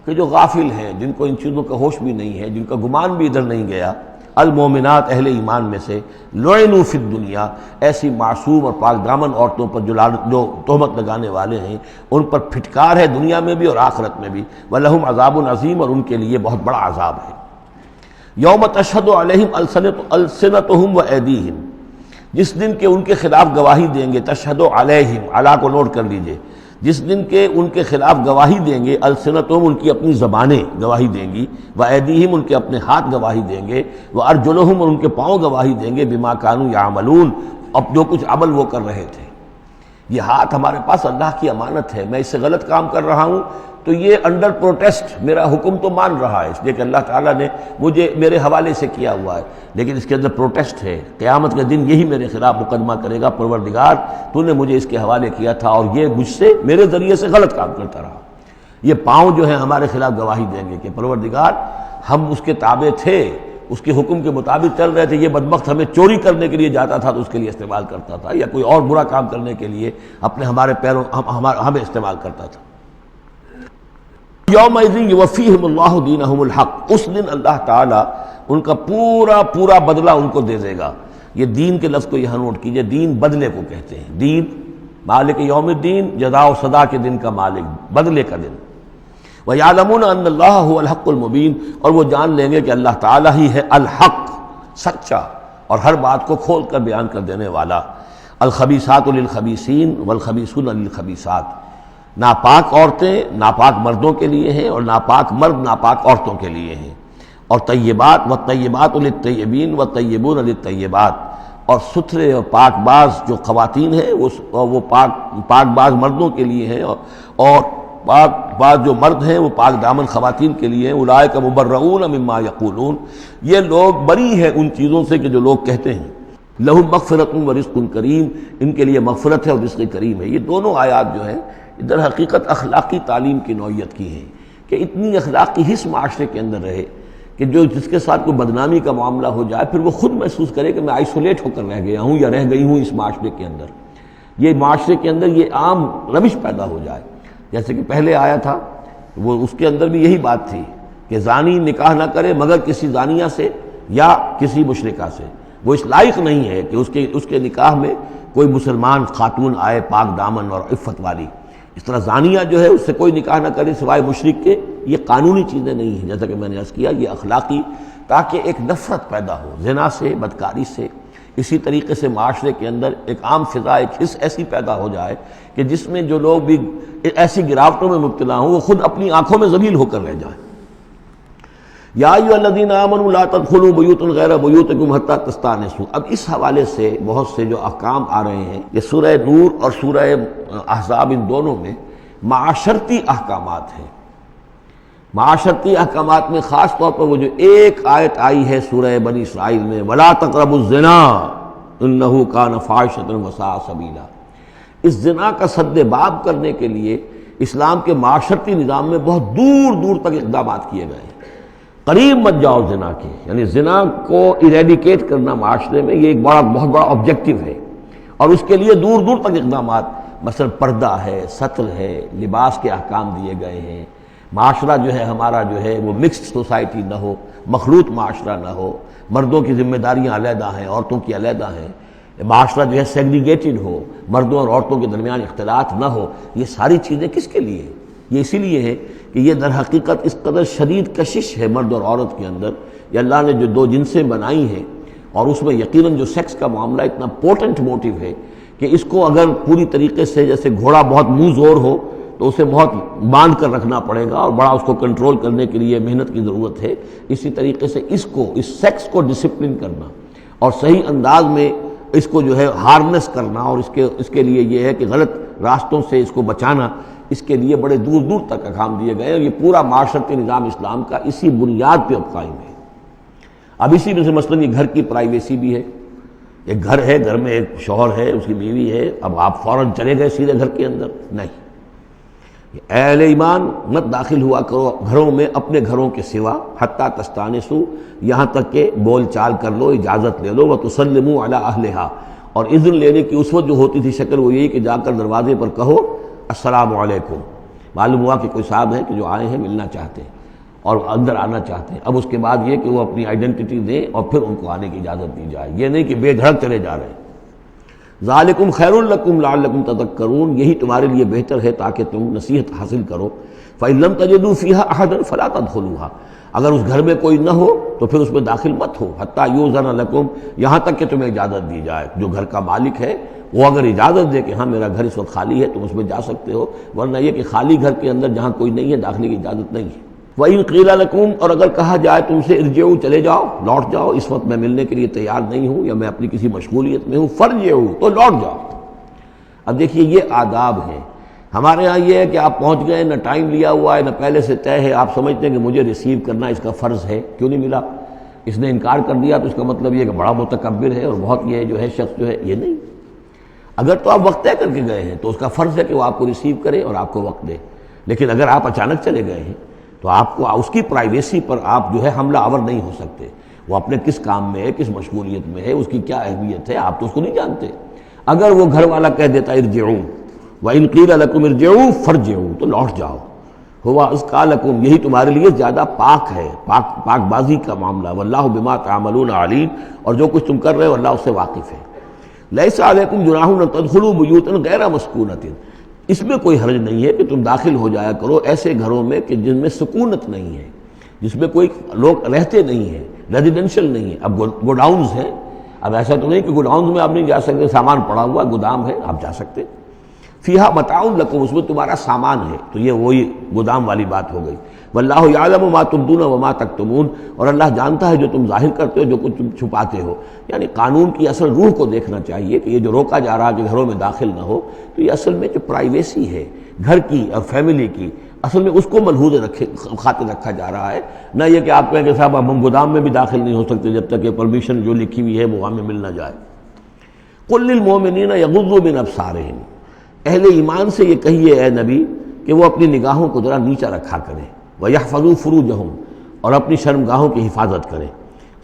کہ جو غافل ہیں، جن کو ان چیزوں کا ہوش بھی نہیں ہے، جن کا گمان بھی ادھر نہیں گیا. المومنات اہل ایمان میں سے لعنوا فی الدنیا، ایسی معصوم اور پاک دامن عورتوں پر جو تہمت لگانے والے ہیں ان پر پھٹکار ہے دنیا میں بھی اور آخرت میں بھی، ولہم عذاب عظیم، اور ان کے لیے بہت بڑا عذاب ہے۔ یوم تشہد علیہم السنتہم وایدیہم، جس دن کے ان کے خلاف گواہی دیں گے، تشہد علیہم، علی کو نوٹ کر لیجئے، جس دن کے ان کے خلاف گواہی دیں گے، السنتہم ان کی اپنی زبانیں گواہی دیں گی، وایدیہم ان کے اپنے ہاتھ گواہی دیں گے، وارجلہم اور ان کے پاؤں گواہی دیں گے، بما کانوا یعملون، اب جو کچھ عمل وہ کر رہے تھے۔ یہ ہاتھ ہمارے پاس اللہ کی امانت ہے، میں اس سے غلط کام کر رہا ہوں تو یہ انڈر پروٹیسٹ میرا حکم تو مان رہا ہے، اس لیے کہ اللہ تعالیٰ نے مجھے میرے حوالے سے کیا ہوا ہے، لیکن اس کے اندر پروٹیسٹ ہے، قیامت کے دن یہی میرے خلاف مقدمہ کرے گا، پروردگار تو نے مجھے اس کے حوالے کیا تھا اور یہ مجھ سے میرے ذریعے سے غلط کام کرتا رہا۔ یہ پاؤں جو ہیں ہمارے خلاف گواہی دیں گے کہ پروردگار ہم اس کے تابع تھے، اس کے حکم کے مطابق چل رہے تھے، یہ بدبخت ہمیں چوری کرنے کے لیے جاتا تھا تو اس کے لیے استعمال کرتا تھا، یا کوئی اور برا کام کرنے کے لیے ہمارے پیروں ہمیں استعمال کرتا تھا۔ یومئذ یوفیہم اللہ دینہم الحق، اس دن اللہ تعالیٰ ان کا پورا بدلہ ان کو دے دے گا۔ یہ دین کے لفظ کو یہاں نوٹ کیجئے، دین بدلے کو کہتے ہیں، دین مالک یوم الدین، جزا و سزا کے دن کا مالک، بدلے کا دن۔ وَيَعْلَمُونَ أَنَّ اللَّهَ هُوَ الْحَقُّ الْمُبِينُ، اور وہ جان لیں گے کہ اللہ تعالیٰ ہی ہے الحق، سچا اور ہر بات کو کھول کر بیان کر دینے والا۔ الخبیثات للخبیثین والخبیثون للخبیثات، ناپاک عورتیں ناپاک مردوں کے لیے ہیں اور ناپاک مرد ناپاک عورتوں کے لیے ہیں، اور طیبات والطیبات للطیبین والطیبون للطیبات، اور ستھرے اور پاک باز جو خواتین ہیں وہ پاک باز مردوں کے لیے ہیں، اور پاک باز جو مرد ہیں وہ پاک دامن خواتین کے لیے ہیں۔ اولئک مبرؤون مما یقولون، یہ لوگ بری ہیں ان چیزوں سے کہ جو لوگ کہتے ہیں۔ لہم مغفرۃ ورزق کریم، ان کے لیے مغفرت ہے اور رزق کریم ہے۔ یہ دونوں آیات جو ہیں در حقیقت اخلاقی تعلیم کی نوعیت کی ہیں، کہ اتنی اخلاقی حس معاشرے کے اندر رہے کہ جس کے ساتھ کوئی بدنامی کا معاملہ ہو جائے پھر وہ خود محسوس کرے کہ میں آئسولیٹ ہو کر رہ گیا ہوں یا رہ گئی ہوں اس معاشرے کے اندر، یہ معاشرے کے اندر یہ عام روش پیدا ہو جائے۔ جیسے کہ پہلے آیا تھا وہ اس کے اندر بھی یہی بات تھی کہ زانی نکاح نہ کرے مگر کسی زانیہ سے یا کسی مشرکہ سے، وہ اس لائق نہیں ہے کہ اس کے نکاح میں کوئی مسلمان خاتون آئے پاک دامن اور عفت والی۔ اس طرح زانیہ جو ہے اس سے کوئی نکاح نہ کرے سوائے مشرک کے، یہ قانونی چیزیں نہیں ہیں، جیسا کہ میں نے عرض کیا یہ اخلاقی، تاکہ ایک نفرت پیدا ہو زنا سے، بدکاری سے۔ اسی طریقے سے معاشرے کے اندر ایک عام فضا، ایک حس ایسی پیدا ہو جائے کہ جس میں جو لوگ بھی ایسی گراوٹوں میں مبتلا ہوں وہ خود اپنی آنکھوں میں ذلیل ہو کر رہ جائیں۔ یا ایھا الذین آمنوا لا تدخلوا بیوتا غیر بیوتکم حتی تستأنسوا، اب اس حوالے سے بہت سے جو احکام آ رہے ہیں، یہ سورہ نور اور سورہ احزاب ان دونوں میں معاشرتی احکامات ہیں۔ معاشرتی احکامات میں خاص طور پر وہ جو ایک آیت آئی ہے سورہ بنی اسرائیل میں، وَلَا تَقْرَبُوا الزِّنَا إِنَّهُ كَانَ فَاحِشَةً وَسَاءَ سَبِيلًا، اس زنا کا سد باب کرنے کے لیے اسلام کے معاشرتی نظام میں بہت دور دور تک اقدامات کیے گئے ہیں۔ قریب مت جاؤ زنا کے، یعنی زنا کو ایریڈیکیٹ کرنا معاشرے میں یہ ایک بہت بڑا آبجیکٹو ہے، اور اس کے لیے دور دور تک اقدامات، مثلا پردہ ہے، ستر ہے، لباس کے احکام دیے گئے ہیں۔ معاشرہ جو ہے ہمارا جو ہے وہ مکسڈ سوسائٹی نہ ہو، مخلوط معاشرہ نہ ہو، مردوں کی ذمہ داریاں علیحدہ ہیں، عورتوں کی علیحدہ ہیں، معاشرہ جو ہے سیگریگیٹڈ ہو، مردوں اور عورتوں کے درمیان اختلاط نہ ہو۔ یہ ساری چیزیں کس کے لیے ہیں؟ یہ اسی لیے ہے کہ یہ در حقیقت اس قدر شدید کشش ہے مرد اور عورت کے اندر، یہ اللہ نے جو دو جنسیں بنائی ہیں، اور اس میں یقیناً جو سیکس کا معاملہ اتنا پورٹنٹ موٹیو ہے کہ اس کو اگر پوری طریقے سے جیسے گھوڑا بہت منہ زور ہو تو اسے بہت باندھ کر رکھنا پڑے گا اور بڑا اس کو کنٹرول کرنے کے لیے محنت کی ضرورت ہے، اسی طریقے سے اس سیکس کو ڈسپلن کرنا اور صحیح انداز میں اس کو جو ہے ہارنس کرنا، اور اس کے لیے یہ ہے کہ غلط راستوں سے اس کو بچانا، اس کے لیے بڑے دور دور تک احکام دیے گئے، اور یہ پورا معاشرتی نظام اسلام کا اسی بنیاد پہ اب قائم ہے۔ اب اسی میں سے مثلاً یہ گھر کی پرائیویسی بھی ہے، ایک گھر ہے، گھر میں ایک شوہر ہے، اس کی بیوی ہے، اب آپ فوراً چلے گئے سیدھے گھر کے اندر، نہیں، اے اہل ایمان مت داخل ہوا کرو گھروں میں اپنے گھروں کے سوا، حتیٰ تستانسوا، یہاں تک کہ بول چال کر لو، اجازت لے لو، وتسلموا علی اہلہا، اور اذن لینے کی اس وقت جو ہوتی تھی شکل وہ یہی کہ جا کر دروازے پر کہو السلام علیکم، معلوم ہوا کہ کوئی صاحب ہیں کہ جو آئے ہیں ملنا چاہتے ہیں، اور اندر آنا چاہتے ہیں۔ اب اس کے بعد یہ کہ وہ اپنی آئیڈینٹی دیں اور پھر ان کو آنے کی اجازت دی جائے، یہ نہیں کہ بے دھڑک چلے جا رہے ہیں۔ ذالکم خیر لکم لعلکم تذکرون، یہی تمہارے لیے بہتر ہے تاکہ تم نصیحت حاصل کرو۔ فإن لم تجدوا فيها أحدا فلا تدخلوها، اگر اس گھر میں کوئی نہ ہو تو پھر اس میں داخل مت ہو، حتیٰ یؤذن لکم، یہاں تک کہ تمہیں اجازت دی جائے۔ جو گھر کا مالک ہے وہ اگر اجازت دے کہ ہاں میرا گھر اس وقت خالی ہے تم اس میں جا سکتے ہو، ورنہ یہ کہ خالی گھر کے اندر جہاں کوئی نہیں ہے داخلے کی اجازت نہیں ہے۔ وَإِن قِيلَ لَكُمْ، اور اگر کہا جائے تم سے ارجعوا، چلے جاؤ، لوٹ جاؤ، اس وقت میں ملنے کے لیے تیار نہیں ہوں یا میں اپنی کسی مشغولیت میں ہوں، فارجعوا، تو لوٹ جاؤ۔ اب دیکھیے یہ آداب ہیں۔ ہمارے ہاں یہ ہے کہ آپ پہنچ گئے، نہ ٹائم لیا ہوا ہے نہ پہلے سے طے ہے، آپ سمجھتے ہیں کہ مجھے ریسیو کرنا اس کا فرض ہے، کیوں نہیں ملا؟ اس نے انکار کر دیا تو اس کا مطلب یہ کہ بڑا متکبر ہے اور بہت یہ جو ہے شخص جو ہے، یہ نہیں۔ اگر تو آپ وقت طے کر کے گئے ہیں تو اس کا فرض ہے کہ وہ آپ کو ریسیو کرے اور آپ کو وقت دے، لیکن اگر آپ اچانک چلے گئے ہیں تو آپ کو اس کی پرائیویسی پر آپ جو ہے حملہ آور نہیں ہو سکتے۔ وہ اپنے کس کام میں ہے، کس مشغولیت میں ہے، اس کی کیا اہمیت ہے، آپ تو اس کو نہیں جانتے۔ اگر وہ گھر والا کہہ دیتا ارجعوا وَإِن قِيلَ لَكُمْ ارْجِعُوا فَارْجِعُوا، تو لوٹ جاؤ، هُوَ أَزْكَىٰ لَكُمْ، یہی تمہارے لیے زیادہ پاک ہے، پاک بازی کا معاملہ، وَاللَّهُ بِمَا تَعْمَلُونَ عَلِيمٌ، اور جو کچھ تم کر رہے ہو اللہ اس سے واقف ہے۔ لَيْسَ عَلَيْكُمْ جُنَاحٌ أَن تَدْخُلُوا بُيُوتًا غَيْرَ مَسْكُونَةٍ، اس میں کوئی حرج نہیں ہے کہ تم داخل ہو جایا کرو ایسے گھروں میں کہ جن میں سکونت نہیں ہے، جس میں کوئی لوگ رہتے نہیں ہیں، ریزیڈینشل نہیں ہے۔ اب گوڈاؤنز ہیں، اب ایسا تو نہیں کہ گوڈاؤنز میں آپ نہیں جا سکتے، سامان پڑا ہوا گودام ہے، آپ جا سکتے۔ فیہا متاع لکم، اس میں تمہارا سامان ہے، تو یہ وہی گودام والی بات ہو گئی۔ واللہ یعلم ما تبدون وما تکتمون، اور اللہ جانتا ہے جو تم ظاہر کرتے ہو جو کچھ تم چھپاتے ہو۔ یعنی قانون کی اصل روح کو دیکھنا چاہیے کہ یہ جو روکا جا رہا ہے کہ گھروں میں داخل نہ ہو، تو یہ اصل میں جو پرائیویسی ہے گھر کی اور فیملی کی، اصل میں اس کو ملحوظ خاطر رکھا جا رہا ہے، نہ یہ کہ آپ کہیں کہ صاحب اب ہم گودام میں بھی داخل نہیں ہو سکتے جب تک کہ پرمیشن جو لکھی ہوئی ہے وہ ہمیں مل نہ جائے۔ قل للمؤمنین یغضوا من ابصارہم، اہل ایمان سے یہ کہیے اے نبی کہ وہ اپنی نگاہوں کو ذرا نیچا رکھا کریں، وَيَحْفَظُوا فُرُوجَهُمْ، اور اپنی شرمگاہوں کی حفاظت کریں۔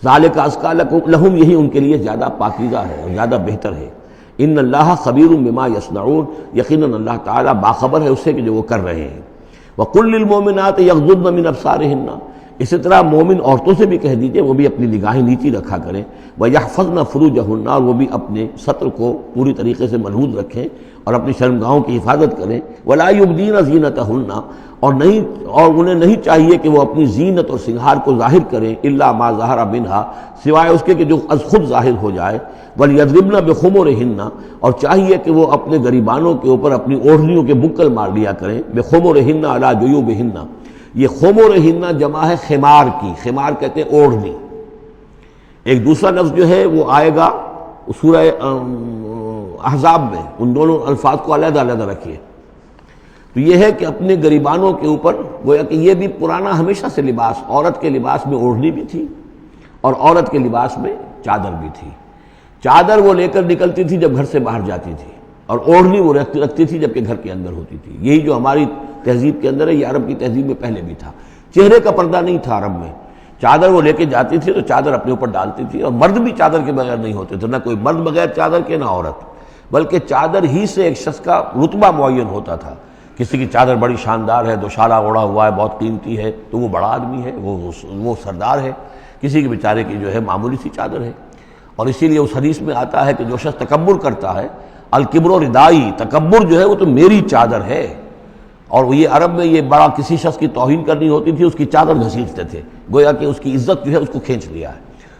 ذَلِكَ أَزْكَىٰ لَهُمْ، یہی ان کے لیے زیادہ پاکیزہ ہے اور زیادہ بہتر ہے۔ ان اللہ خبیر بما یصنعون، یقیناً اللہ تعالیٰ باخبر ہے اس سے کہ جو وہ کر رہے ہیں۔ وَقُل لِّلْمُؤْمِنَاتِ يَغْضُضْنَ مِنْ أَبْصَارِهِنَّ، اسی طرح مومن عورتوں سے بھی کہہ دیجئے وہ بھی اپنی نگاہیں نیچی رکھا کریں، وَيَحْفَظْنَ فُرُوجَهُنَّ، اور وہ بھی اپنے سطر کو پوری طریقے سے ملحوظ رکھیں اور اپنی شرمگاہوں کی حفاظت کریں۔ وَلَا يُبْدِينَ زِينَتَهُنَّ، اور انہیں نہیں چاہیے کہ وہ اپنی زینت اور سنگھار کو ظاہر کریں، الا ما ظہر منہا، سوائے اس کے کہ جو از خود ظاہر ہو جائے۔ وَلْيَضْرِبْنَ بِخُمُرِهِنَّ، اور چاہیے کہ وہ اپنے گریبانوں کے اوپر اپنی اوڑھنیوں کے بکل مار لیا کریں، بِخُمُرِهِنَّ عَلَىٰ جُيُوبِهِنَّ، یہ خمرہن جمع ہے خمار کی، خمار کہتے ہیں اوڑھنی۔ ایک دوسرا لفظ جو ہے وہ آئے گا سورہ احزاب میں، ان دونوں الفاظ کو علیحدہ علیحدہ رکھیے۔ تو یہ ہے کہ اپنے گریبانوں کے اوپر، گویا کہ یہ بھی پرانا ہمیشہ سے لباس، عورت کے لباس میں اوڑھنی بھی تھی اور عورت کے لباس میں چادر بھی تھی۔ چادر وہ لے کر نکلتی تھی جب گھر سے باہر جاتی تھی، اور اوڑھنی وہ رکھتی تھی جبکہ گھر کے اندر ہوتی تھی۔ یہی جو ہماری تہذیب کے اندر ہے، یہ عرب کی تہذیب میں پہلے بھی تھا۔ چہرے کا پردہ نہیں تھا عرب میں، چادر وہ لے کے جاتی تھی تو چادر اپنے اوپر ڈالتی تھی، اور مرد بھی چادر کے بغیر نہیں ہوتے تھے، نہ کوئی مرد بغیر چادر کے نہ عورت، بلکہ چادر ہی سے ایک شخص کا رتبہ معین ہوتا تھا۔ کسی کی چادر بڑی شاندار ہے، دوشالہ اوڑھا ہوا ہے، بہت قیمتی ہے، تو وہ بڑا آدمی ہے، وہ سردار ہے۔ کسی کے بیچارے کی جو ہے معمولی سی چادر ہے۔ اور اسی لیے اس حدیث میں آتا ہے کہ جو شخص تکبر کرتا ہے، الکبر ردائی، تکبر جو ہے وہ تو میری چادر ہے۔ اور یہ عرب میں یہ بڑا کسی شخص کی توہین کرنی ہوتی تھی، اس کی چادر گھسیٹتے تھے، گویا کہ اس کی عزت جو ہے اس کو کھینچ لیا ہے۔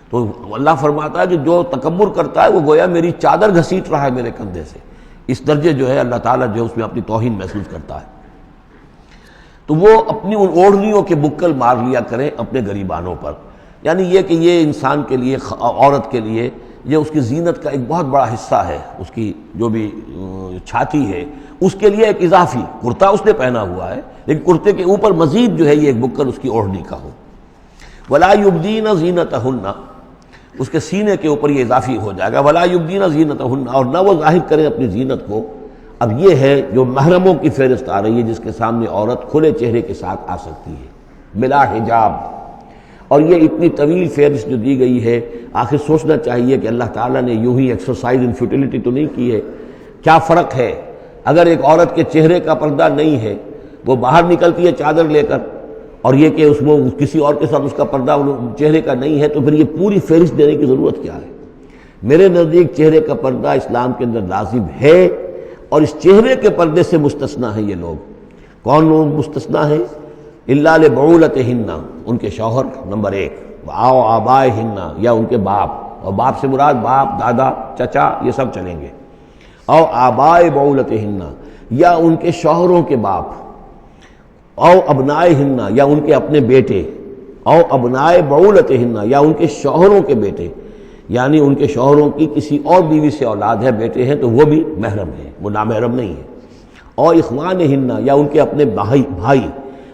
تو اللہ فرماتا ہے کہ جو تکبر کرتا ہے وہ گویا میری چادر گھسیٹ رہا ہے میرے کندھے سے۔ اس درجے جو ہے اللہ تعالیٰ جو ہے اس میں اپنی توہین محسوس کرتا ہے۔ تو وہ اپنی ان اوڑھنیوں کے بکل مار لیا کریں اپنے گریبانوں پر، یعنی یہ کہ یہ انسان کے لیے، عورت کے لیے، یہ اس کی زینت کا ایک بہت بڑا حصہ ہے۔ اس کی جو بھی چھاتی ہے اس کے لیے ایک اضافی کرتا اس نے پہنا ہوا ہے، لیکن کرتے کے اوپر مزید جو ہے یہ ایک بکل اس کی اوڑھنی کا ہو۔ وَلَا يُبْدِينَ زِينَتَهُنَّ، اس کے سینے کے اوپر یہ اضافی ہو جائے گا، وَلَا يُبْدِينَ زِينَتَهُنَّ، اور نہ وہ ظاہر کریں اپنی زینت کو۔ اب یہ ہے جو محرموں کی فہرست آ رہی ہے، جس کے سامنے عورت کھلے چہرے کے ساتھ آ سکتی ہے بلا حجاب۔ اور یہ اتنی طویل فہرست جو دی گئی ہے، آخر سوچنا چاہیے کہ اللہ تعالیٰ نے یوں ہی ایکسرسائز ان فیوٹیلٹی تو نہیں کی ہے۔ کیا فرق ہے اگر ایک عورت کے چہرے کا پردہ نہیں ہے، وہ باہر نکلتی ہے چادر لے کر، اور یہ کہ اس میں کسی اور کے ساتھ اس کا پردہ چہرے کا نہیں ہے، تو پھر یہ پوری فہرست دینے کی ضرورت کیا ہے؟ میرے نزدیک چہرے کا پردہ اسلام کے اندر لازم ہے، اور اس چہرے کے پردے سے مستثنا ہیں یہ لوگ۔ کون لوگ مستثنا ہیں؟ الا لبعولتہن، ان کے شوہر نمبر 1، او آبائہن، یا ان کے باپ، اور باپ سے مراد باپ، دادا، چچا، یہ سب چلیں گے۔ او آبائے بعولتہن، یا ان کے شوہروں کے باپ، او ابنائہن، یا ان کے اپنے بیٹے، او ابنائے بعولتہن، یا ان کے شوہروں کے بیٹے، یعنی ان کے شوہروں کی کسی اور بیوی سے اولاد ہے، بیٹے ہیں، تو وہ بھی محرم ہیں، وہ نامحرم نہیں ہے۔ او اخوانہن، یا ان کے اپنے بھائی،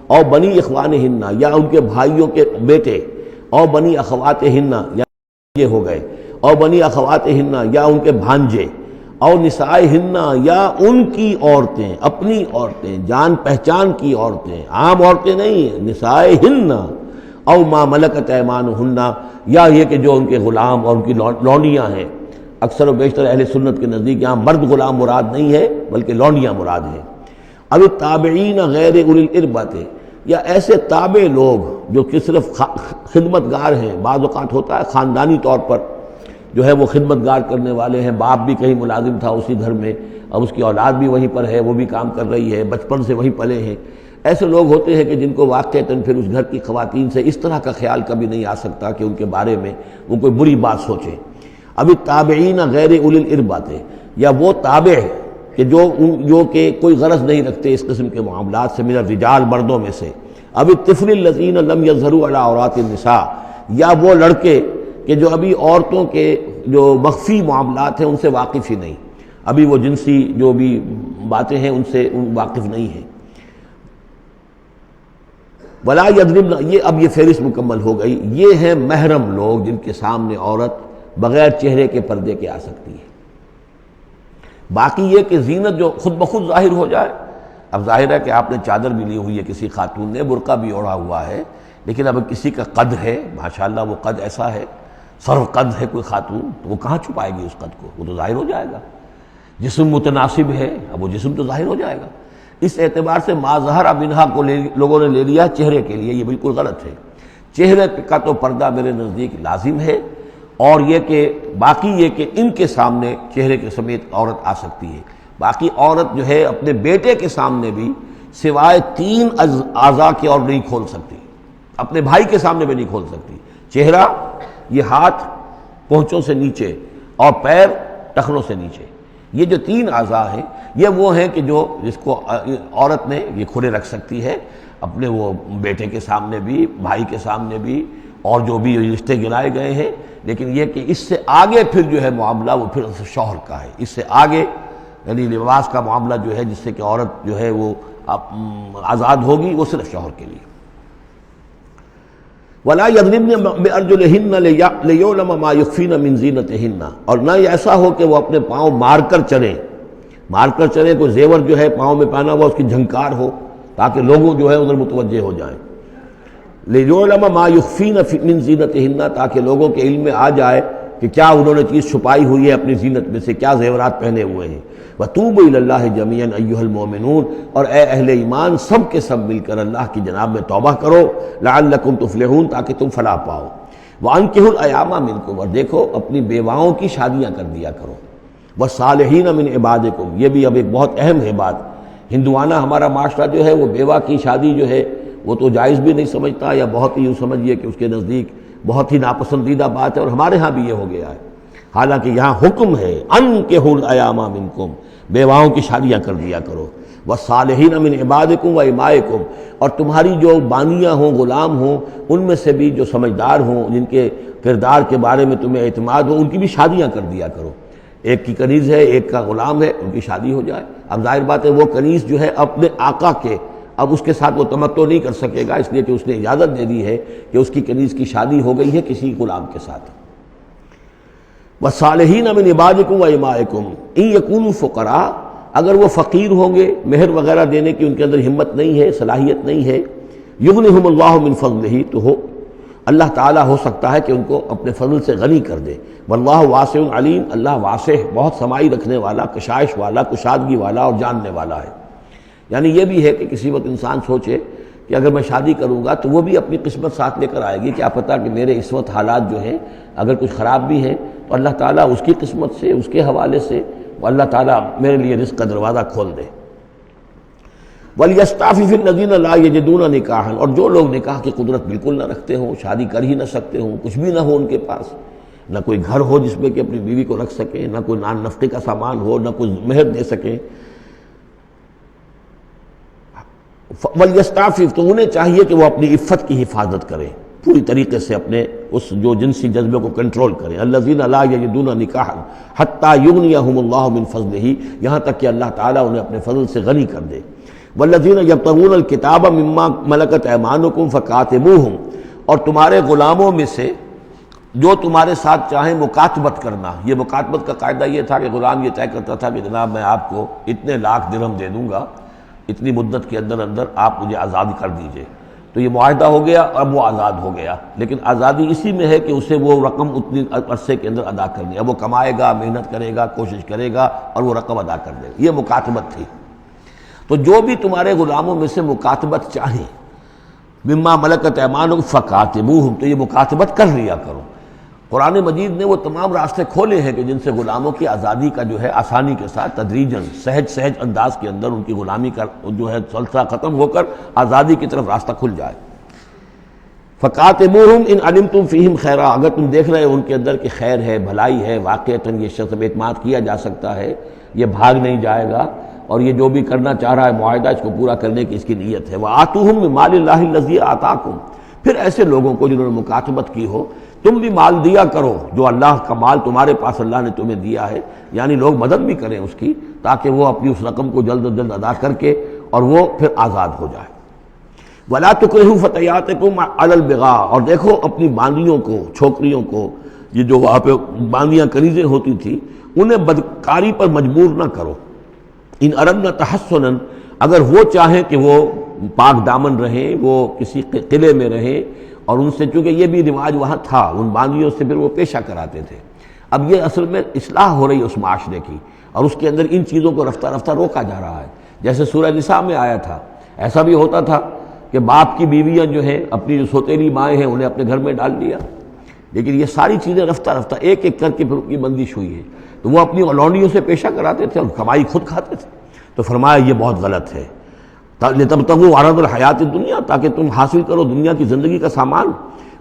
او بنی اخوانہن، یا ان کے بھائیوں کے بیٹے، او بنی اخواتہن، یا یہ ہو گئے، او بنی اخواتہن، یا ان کے بھانجے، او نسائہن، یا ان کی عورتیں، اپنی عورتیں، جان پہچان کی عورتیں، عام عورتیں نہیں، نسائہن، او ما ملکت ایمانہن، یا یہ کہ جو ان کے غلام اور ان کی لونڈیاں ہیں۔ اکثر و بیشتر اہل سنت کے نزدیک یہاں مرد غلام مراد نہیں ہے بلکہ لونڈیاں مراد ہیں۔ اب التابعین غیر اولی الاربۃ، یا ایسے تابع لوگ جو کہ صرف خدمت گار ہیں، بعض اوقات ہوتا ہے خاندانی طور پر جو ہے وہ خدمت گار کرنے والے ہیں، باپ بھی کہیں ملازم تھا اسی گھر میں، اب اس کی اولاد بھی وہیں پر ہے، وہ بھی کام کر رہی ہے، بچپن سے وہیں پلے ہیں۔ ایسے لوگ ہوتے ہیں کہ جن کو واقعتاً پھر اس گھر کی خواتین سے اس طرح کا خیال کبھی نہیں آ سکتا کہ ان کے بارے میں وہ کوئی بری بات سوچیں۔ اب التابعین غیر اولی الاربۃ، یا وہ تابع کہ جو کہ کوئی غرض نہیں رکھتے اس قسم کے معاملات سے، من الرجال، مردوں میں سے۔ اب الطفل الذین لم یظہروا علی عورات النساء، یا وہ لڑکے کہ جو ابھی عورتوں کے جو مخفی معاملات ہیں ان سے واقف ہی نہیں، ابھی وہ جنسی جو بھی باتیں ہیں ان سے واقف نہیں ہیں۔ ولا یضربن، یہ اب یہ فہرست مکمل ہو گئی، یہ ہیں محرم لوگ جن کے سامنے عورت بغیر چہرے کے پردے کے آ سکتی ہے۔ باقی یہ کہ زینت جو خود بخود ظاہر ہو جائے، اب ظاہر ہے کہ آپ نے چادر بھی لی ہوئی ہے، کسی خاتون نے برقع بھی اوڑھا ہوا ہے، لیکن اب کسی کا قد ہے، ماشاءاللہ وہ قد ایسا ہے، سرو قد ہے کوئی خاتون، تو وہ کہاں چھپائے گی اس قد کو؟ وہ تو ظاہر ہو جائے گا۔ جسم متناسب ہے، اب وہ جسم تو ظاہر ہو جائے گا۔ اس اعتبار سے ما ظہر منہا کو لوگوں نے لے لیا چہرے کے لیے، یہ بالکل غلط ہے۔ چہرے کا تو پردہ میرے نزدیک لازم ہے، اور یہ کہ باقی یہ کہ ان کے سامنے چہرے کے سمیت عورت آ سکتی ہے۔ باقی عورت جو ہے اپنے بیٹے کے سامنے بھی سوائے 3 اعضاء کے اور نہیں کھول سکتی، اپنے بھائی کے سامنے بھی نہیں کھول سکتی۔ چہرہ، یہ ہاتھ پونچھوں سے نیچے، اور پیر ٹخنوں سے نیچے، یہ جو 3 اعضاء ہیں یہ وہ ہیں کہ جو جس کو عورت نے یہ کھلے رکھ سکتی ہے، اپنے وہ بیٹے کے سامنے بھی، بھائی کے سامنے بھی، اور جو بھی رشتے گنائے گئے ہیں۔ لیکن یہ کہ اس سے آگے پھر جو ہے معاملہ وہ پھر شوہر کا ہے، اس سے آگے یعنی لباس کا معاملہ جو ہے جس سے کہ عورت جو ہے وہ آزاد ہوگی، وہ صرف شوہر کے لیے۔ وَلَا يَضْرِبْنَ بِأَرْجُلِهِنَّ لِيُعْلَمَ مَا يُخْفِينَ مِنْ زِينَتِهِنَّ، اور نہ یہ ایسا ہو کہ وہ اپنے پاؤں مار کر چلیں، کوئی زیور جو ہے پاؤں میں پہنا ہوا اس کی جھنکار ہو تاکہ لوگوں جو ہے ادھر متوجہ ہو جائیں۔ لِيُعْلَمَ مَا يُخْفِينَ مِنْ زِينَتِهِنَّ، تاکہ لوگوں کے علم میں آ جائے کہ کیا انہوں نے چیز چھپائی ہوئی ہے اپنی زینت میں سے، کیا زیورات پہنے ہوئے ہیں۔ وَتُوبُوا إِلَى اللَّهِ جَمِيعًا أَيُّهَا الْمُؤْمِنُونَ، اور اے اہل ایمان سب کے سب مل کر اللہ کی جناب میں توبہ کرو، لَعَلَّكُمْ تُفْلِحُونَ، تاکہ تم فلاح پاؤ۔ وَأَنكِحُوا الْأَيَامَ مِنكُمْ، اور دیکھو اپنی بیواؤں کی شادیاں کر دیا کرو۔ وَالصَّالِحِينَ مِنْ عِبَادِكُمْ، یہ بھی اب ایک بہت اہم ہے بات۔ ہندوانہ ہمارا معاشرہ جو ہے وہ بیوہ کی شادی جو ہے وہ تو جائز بھی نہیں سمجھتا، یا بہت ہی یوں سمجھیے کہ اس کے نزدیک بہت ہی ناپسندیدہ بات ہے، اور ہمارے ہاں بھی یہ ہو گیا ہے۔ حالانکہ یہاں حکم ہے انکحوا الایام منکم، بیواؤں کی شادیاں کر دیا کرو۔ والصالحین من عبادکم و امائکم، اور تمہاری جو بانیاں ہوں، غلام ہوں، ان میں سے بھی جو سمجھدار ہوں، جن کے کردار کے بارے میں تمہیں اعتماد ہو، ان کی بھی شادیاں کر دیا کرو۔ ایک کی کنیز ہے، ایک کا غلام ہے، ان کی شادی ہو جائے۔ اب ظاہر بات ہے وہ کنیز جو ہے اپنے آقا کے، اب اس کے ساتھ وہ تمتع نہیں کر سکے گا، اس لیے کہ اس نے اجازت دے دی ہے کہ اس کی کنیز کی شادی ہو گئی ہے کسی غلام کے ساتھ۔ وَالصَّالِحِينَ مِنْ عِبَادِكُمْ وَإِمَائِكُمْ إِنْ يَكُونُوا فُقَرَاءَ، اگر وہ فقیر ہوں گے، مہر وغیرہ دینے کی ان کے اندر ہمت نہیں ہے، صلاحیت نہیں ہے، يُغْنِهُمُ اللَّهُ مِنْ فَضْلِهِ، تو اللہ تعالیٰ ہو سکتا ہے کہ ان کو اپنے فضل سے غنی کر دے۔ واللہ واسع علیم، اللہ واسع بہت سمائی رکھنے والا، کشائش والا، کشادگی والا اور جاننے والا ہے۔ یعنی یہ بھی ہے کہ کسی وقت انسان سوچے کہ اگر میں شادی کروں گا تو وہ بھی اپنی قسمت ساتھ لے کر آئے گی. کیا پتہ کہ میرے اس وقت حالات جو ہیں اگر کچھ خراب بھی ہیں تو اللہ تعالیٰ اس کی قسمت سے، اس کے حوالے سے وہ اللہ تعالیٰ میرے لیے رزق کا دروازہ کھول دے. وَلْيَسْتَعْفِفِ الَّذِينَ لَا يَجِدُونَ نِكَاحًا، اور جو لوگ نکاح کی قدرت بالکل نہ رکھتے ہوں، شادی کر ہی نہ سکتے ہوں، کچھ بھی نہ ہو ان کے پاس، نہ کوئی گھر ہو جس میں کہ اپنی بیوی کو رکھ سکیں، نہ کوئی نان نفقے کا سامان ہو، نہ کوئی مہر دے سکیں. وَلْيَسْتَعْفِفْ، تو انہیں چاہیے کہ وہ اپنی عفت کی حفاظت کریں، پوری طریقے سے اپنے اس جو جنسی جذبے کو کنٹرول کریں. الَّذِينَ لَا يَجِدُونَ نِكَاحًا حَتَّى يُغْنِيَهُمُ اللَّهُ مِنْ فَضْلِهِ، یہاں تک کہ اللہ تعالیٰ انہیں اپنے فضل سے غنی کر دے. وَالَّذِينَ يَبْتَغُونَ الْكِتَابَ مِمَّا مَلَكَتْ أَيْمَانُكُمْ فَكَاتِبُوهُمْ، اور تمہارے غلاموں میں سے جو تمہارے ساتھ چاہیں مکاتبت کرنا. یہ مکاتبت کا قاعدہ یہ تھا کہ غلام یہ طے کرتا تھا کہ جناب میں آپ کو اتنے لاکھ درہم دے دوں گا، اتنی مدت کے اندر اندر آپ مجھے آزاد کر دیجئے. تو یہ معاہدہ ہو گیا، اب وہ آزاد ہو گیا. لیکن آزادی اسی میں ہے کہ اسے وہ رقم اتنی عرصے کے اندر ادا کرنی ہے. اب وہ کمائے گا، محنت کرے گا، کوشش کرے گا اور وہ رقم ادا کر دے گا. یہ مکاتبت تھی. تو جو بھی تمہارے غلاموں میں سے مکاتبت چاہیں، مما ملکت ایمانکم فکاتبوہم، تو یہ مکاتبت کر لیا کرو. قرآن مجید نے وہ تمام راستے کھولے ہیں کہ جن سے غلاموں کی آزادی کا جو ہے آسانی کے ساتھ تدریجاً سہج انداز کے اندر ان کی غلامی کا جو ہے سلسلہ ختم ہو کر آزادی کی طرف راستہ کھل جائے. فَقَاتِبُوهُمْ إِنْ عَلِمْتُمْ فِيهِمْ خَيْرًا، اگر تم دیکھ رہے ہو ان کے اندر کہ خیر ہے، بھلائی ہے، واقعتاً یہ شخص پہ اعتماد کیا جا سکتا ہے، یہ بھاگ نہیں جائے گا اور یہ جو بھی کرنا چاہ رہا ہے معاہدہ اس کو پورا کرنے کی اس کی نیت ہے. وَآتُوهُمْ مِنْ مَالِ اللَّهِ الَّذِي آتَاكُمْ، پھر ایسے لوگوں کو جنہوں نے مکاتبت کی ہو تم بھی مال دیا کرو، جو اللہ کا مال تمہارے پاس اللہ نے تمہیں دیا ہے، یعنی لوگ مدد بھی کریں اس کی تاکہ وہ اپنی اس رقم کو جلد از جلد ادا کر کے اور وہ پھر آزاد ہو جائے. وَلَا تُكْرِهُوا فَتَيَاتِكُمْ عَلَى الْبِغَاءِ، اور دیکھو اپنی باندیوں کو، چھوکریوں کو، یہ جو وہاں پہ باندیاں کنیزیں ہوتی تھی انہیں بدکاری پر مجبور نہ کرو. ان اردنا تحسنا، اگر وہ چاہیں کہ وہ پاک دامن رہیں، وہ کسی قلعے میں رہیں، اور ان سے چونکہ یہ بھی رواج وہاں تھا، ان باندیوں سے پھر وہ پیشہ کراتے تھے. اب یہ اصل میں اصلاح ہو رہی ہے اس معاشرے کی، اور اس کے اندر ان چیزوں کو رفتہ رفتہ روکا جا رہا ہے. جیسے سورہ نساء میں آیا تھا، ایسا بھی ہوتا تھا کہ باپ کی بیویاں جو ہیں، اپنی جو سوتیلی مائیں ہیں، انہیں اپنے گھر میں ڈال دیا. لیکن یہ ساری چیزیں رفتہ رفتہ ایک ایک کر کے پھر ان کی بندش ہوئی ہے. تو وہ اپنی لونڈیوں سے پیشہ کراتے تھے اور کمائی خود کھاتے تھے. تو فرمایا یہ بہت غلط ہے. لِتَبْتَغُوا عَرَضَ الْحَيَاةِ الدُّنْيَا، تاکہ تم حاصل کرو دنیا کی زندگی کا سامان.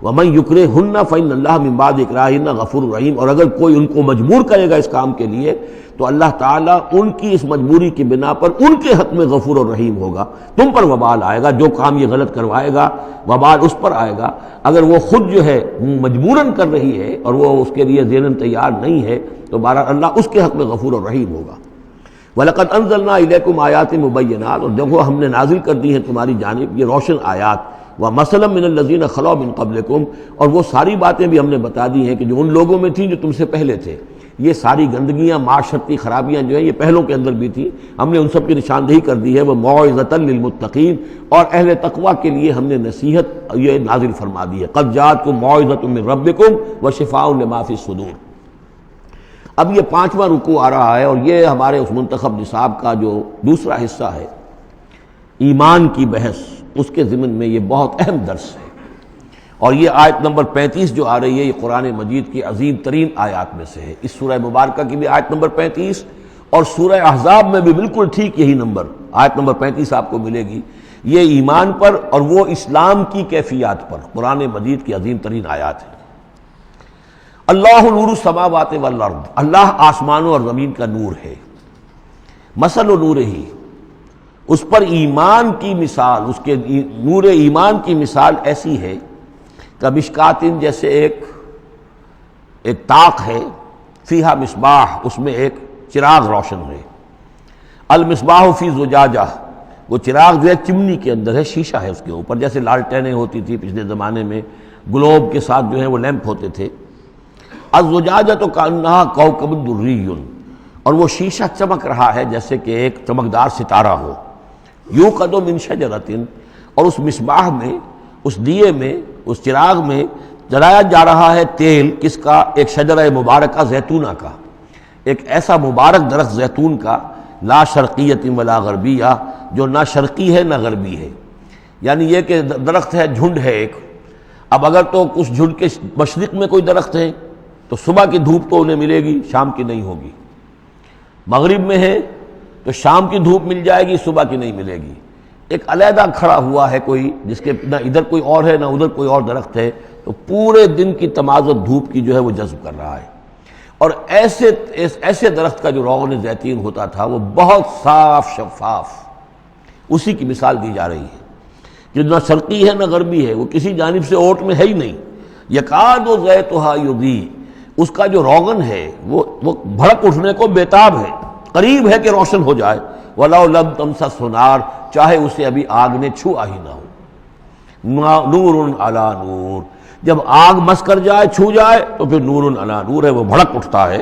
وَمَنْ يُكْرِهُنَّ فَإِنَّ اللَّهَ مِنْ بَعْدِ إِكْرَاهِهِنَّ غَفُورٌ رَحِيمٌ، اور اگر کوئی ان کو مجبور کرے گا اس کام کے لیے تو اللہ تعالیٰ ان کی اس مجبوری کی بنا پر ان کے حق میں غفور اور رحیم ہوگا. تم پر وبال آئے گا، جو کام یہ غلط کروائے گا وبال اس پر آئے گا. اگر وہ خود جو ہے مجبوراً کر رہی ہے اور وہ اس کے لیے ذہناً تیار نہیں ہے تو بہرحال اللہ اس کے حق میں غفور اور رحیم ہوگا. وَلَقَدْ أَنزَلْنَا إِلَيْكُمْ آيَاتٍ مُبَيِّنَاتٍ، اور دیکھو ہم نے نازل کر دی ہیں تمہاری جانب یہ روشن آیات. وَمَثَلًا مِّنَ الَّذِينَ خَلَوْا مِن قَبْلِكُمْ، اور وہ ساری باتیں بھی ہم نے بتا دی ہیں کہ جو ان لوگوں میں تھیں جو تم سے پہلے تھے. یہ ساری گندگیاں، معاشرتی خرابیاں جو ہیں یہ پہلوں کے اندر بھی تھیں، ہم نے ان سب کی نشاندہی کر دی ہے. وَمَوْعِظَةً لِّلْمُتَّقِينَ، اور اہل تقویٰ کے لیے ہم نے نصیحت یہ نازل فرما دی ہے. قَدْ جَاءَتْكُم مَّوْعِظَةٌ مِّن رَّبِّكُمْ وَشِفَاءٌ لِّمَا فِي الصُّدُورِ. اب یہ 5واں رکوع آ رہا ہے، اور یہ ہمارے اس منتخب نصاب کا جو دوسرا حصہ ہے، ایمان کی بحث، اس کے ضمن میں یہ بہت اہم درس ہے. اور یہ آیت نمبر 35 جو آ رہی ہے، یہ قرآن مجید کی عظیم ترین آیات میں سے ہے. اس سورہ مبارکہ کی بھی آیت نمبر 35 اور سورہ احزاب میں بھی بالکل ٹھیک یہی نمبر آیت نمبر 35 آپ کو ملے گی. یہ ایمان پر اور وہ اسلام کی کیفیات پر قرآن مجید کی عظیم ترین آیات ہے. اللہ نور السماوات والارض، اللہ آسمانوں اور زمین کا نور ہے. مثل نورہ، اس پر ایمان کی مثال، اس کے نور ایمان کی مثال ایسی ہے کمشکات، جیسے ایک طاق ہے، فیہا مصباح، اس میں ایک چراغ روشن ہے. المصباح فی زجاجہ، وہ چراغ جو ہے چمنی کے اندر ہے، شیشہ ہے اس کے اوپر، جیسے لالٹینیں ہوتی تھی پچھلے زمانے میں، گلوب کے ساتھ جو ہے وہ لیمپ ہوتے تھے. الزجاجہ تو کانہا کوکب دری، اور وہ شیشہ چمک رہا ہے جیسے کہ ایک چمکدار ستارہ ہو. یوقد من شجرۃ، اور اس مصباح میں، اس دیے میں، اس چراغ میں جلایا جا رہا ہے تیل، کس کا؟ ایک شجرہ مبارکہ زیتونہ کا، ایک ایسا مبارک درخت زیتون کا، لا شرقیۃ ولا غربیہ، جو نہ شرقی ہے نہ غربی ہے. یعنی یہ کہ درخت ہے، جھنڈ ہے ایک، اب اگر تو اس جھنڈ کے مشرق میں کوئی درخت ہے تو صبح کی دھوپ تو انہیں ملے گی، شام کی نہیں ہوگی، مغرب میں ہے تو شام کی دھوپ مل جائے گی، صبح کی نہیں ملے گی، ایک علیحدہ کھڑا ہوا ہے کوئی جس کے نہ ادھر کوئی اور ہے نہ ادھر کوئی اور درخت ہے، تو پورے دن کی تمازت دھوپ کی جو ہے وہ جذب کر رہا ہے۔ اور ایسے درخت کا جو روغن زیتون ہوتا تھا وہ بہت صاف شفاف، اسی کی مثال دی جا رہی ہے جو نہ شرقی ہے نہ غربی ہے، وہ کسی جانب سے اوٹ میں ہے ہی نہیں، یکاد زیتھا یضیء، اس کا جو روغن ہے وہ بھڑک اٹھنے کو بیتاب ہے، قریب ہے کہ روشن ہو جائے، وَلَوْ لَمْ تَمْسَسْهُ نَارٌ، چاہے اسے ابھی آگ نے چھوا ہی نہ ہو، نور علی نور، جب آگ مس کر جائے، چھو جائے تو پھر نور علی نور ہے، وہ بھڑک اٹھتا ہے۔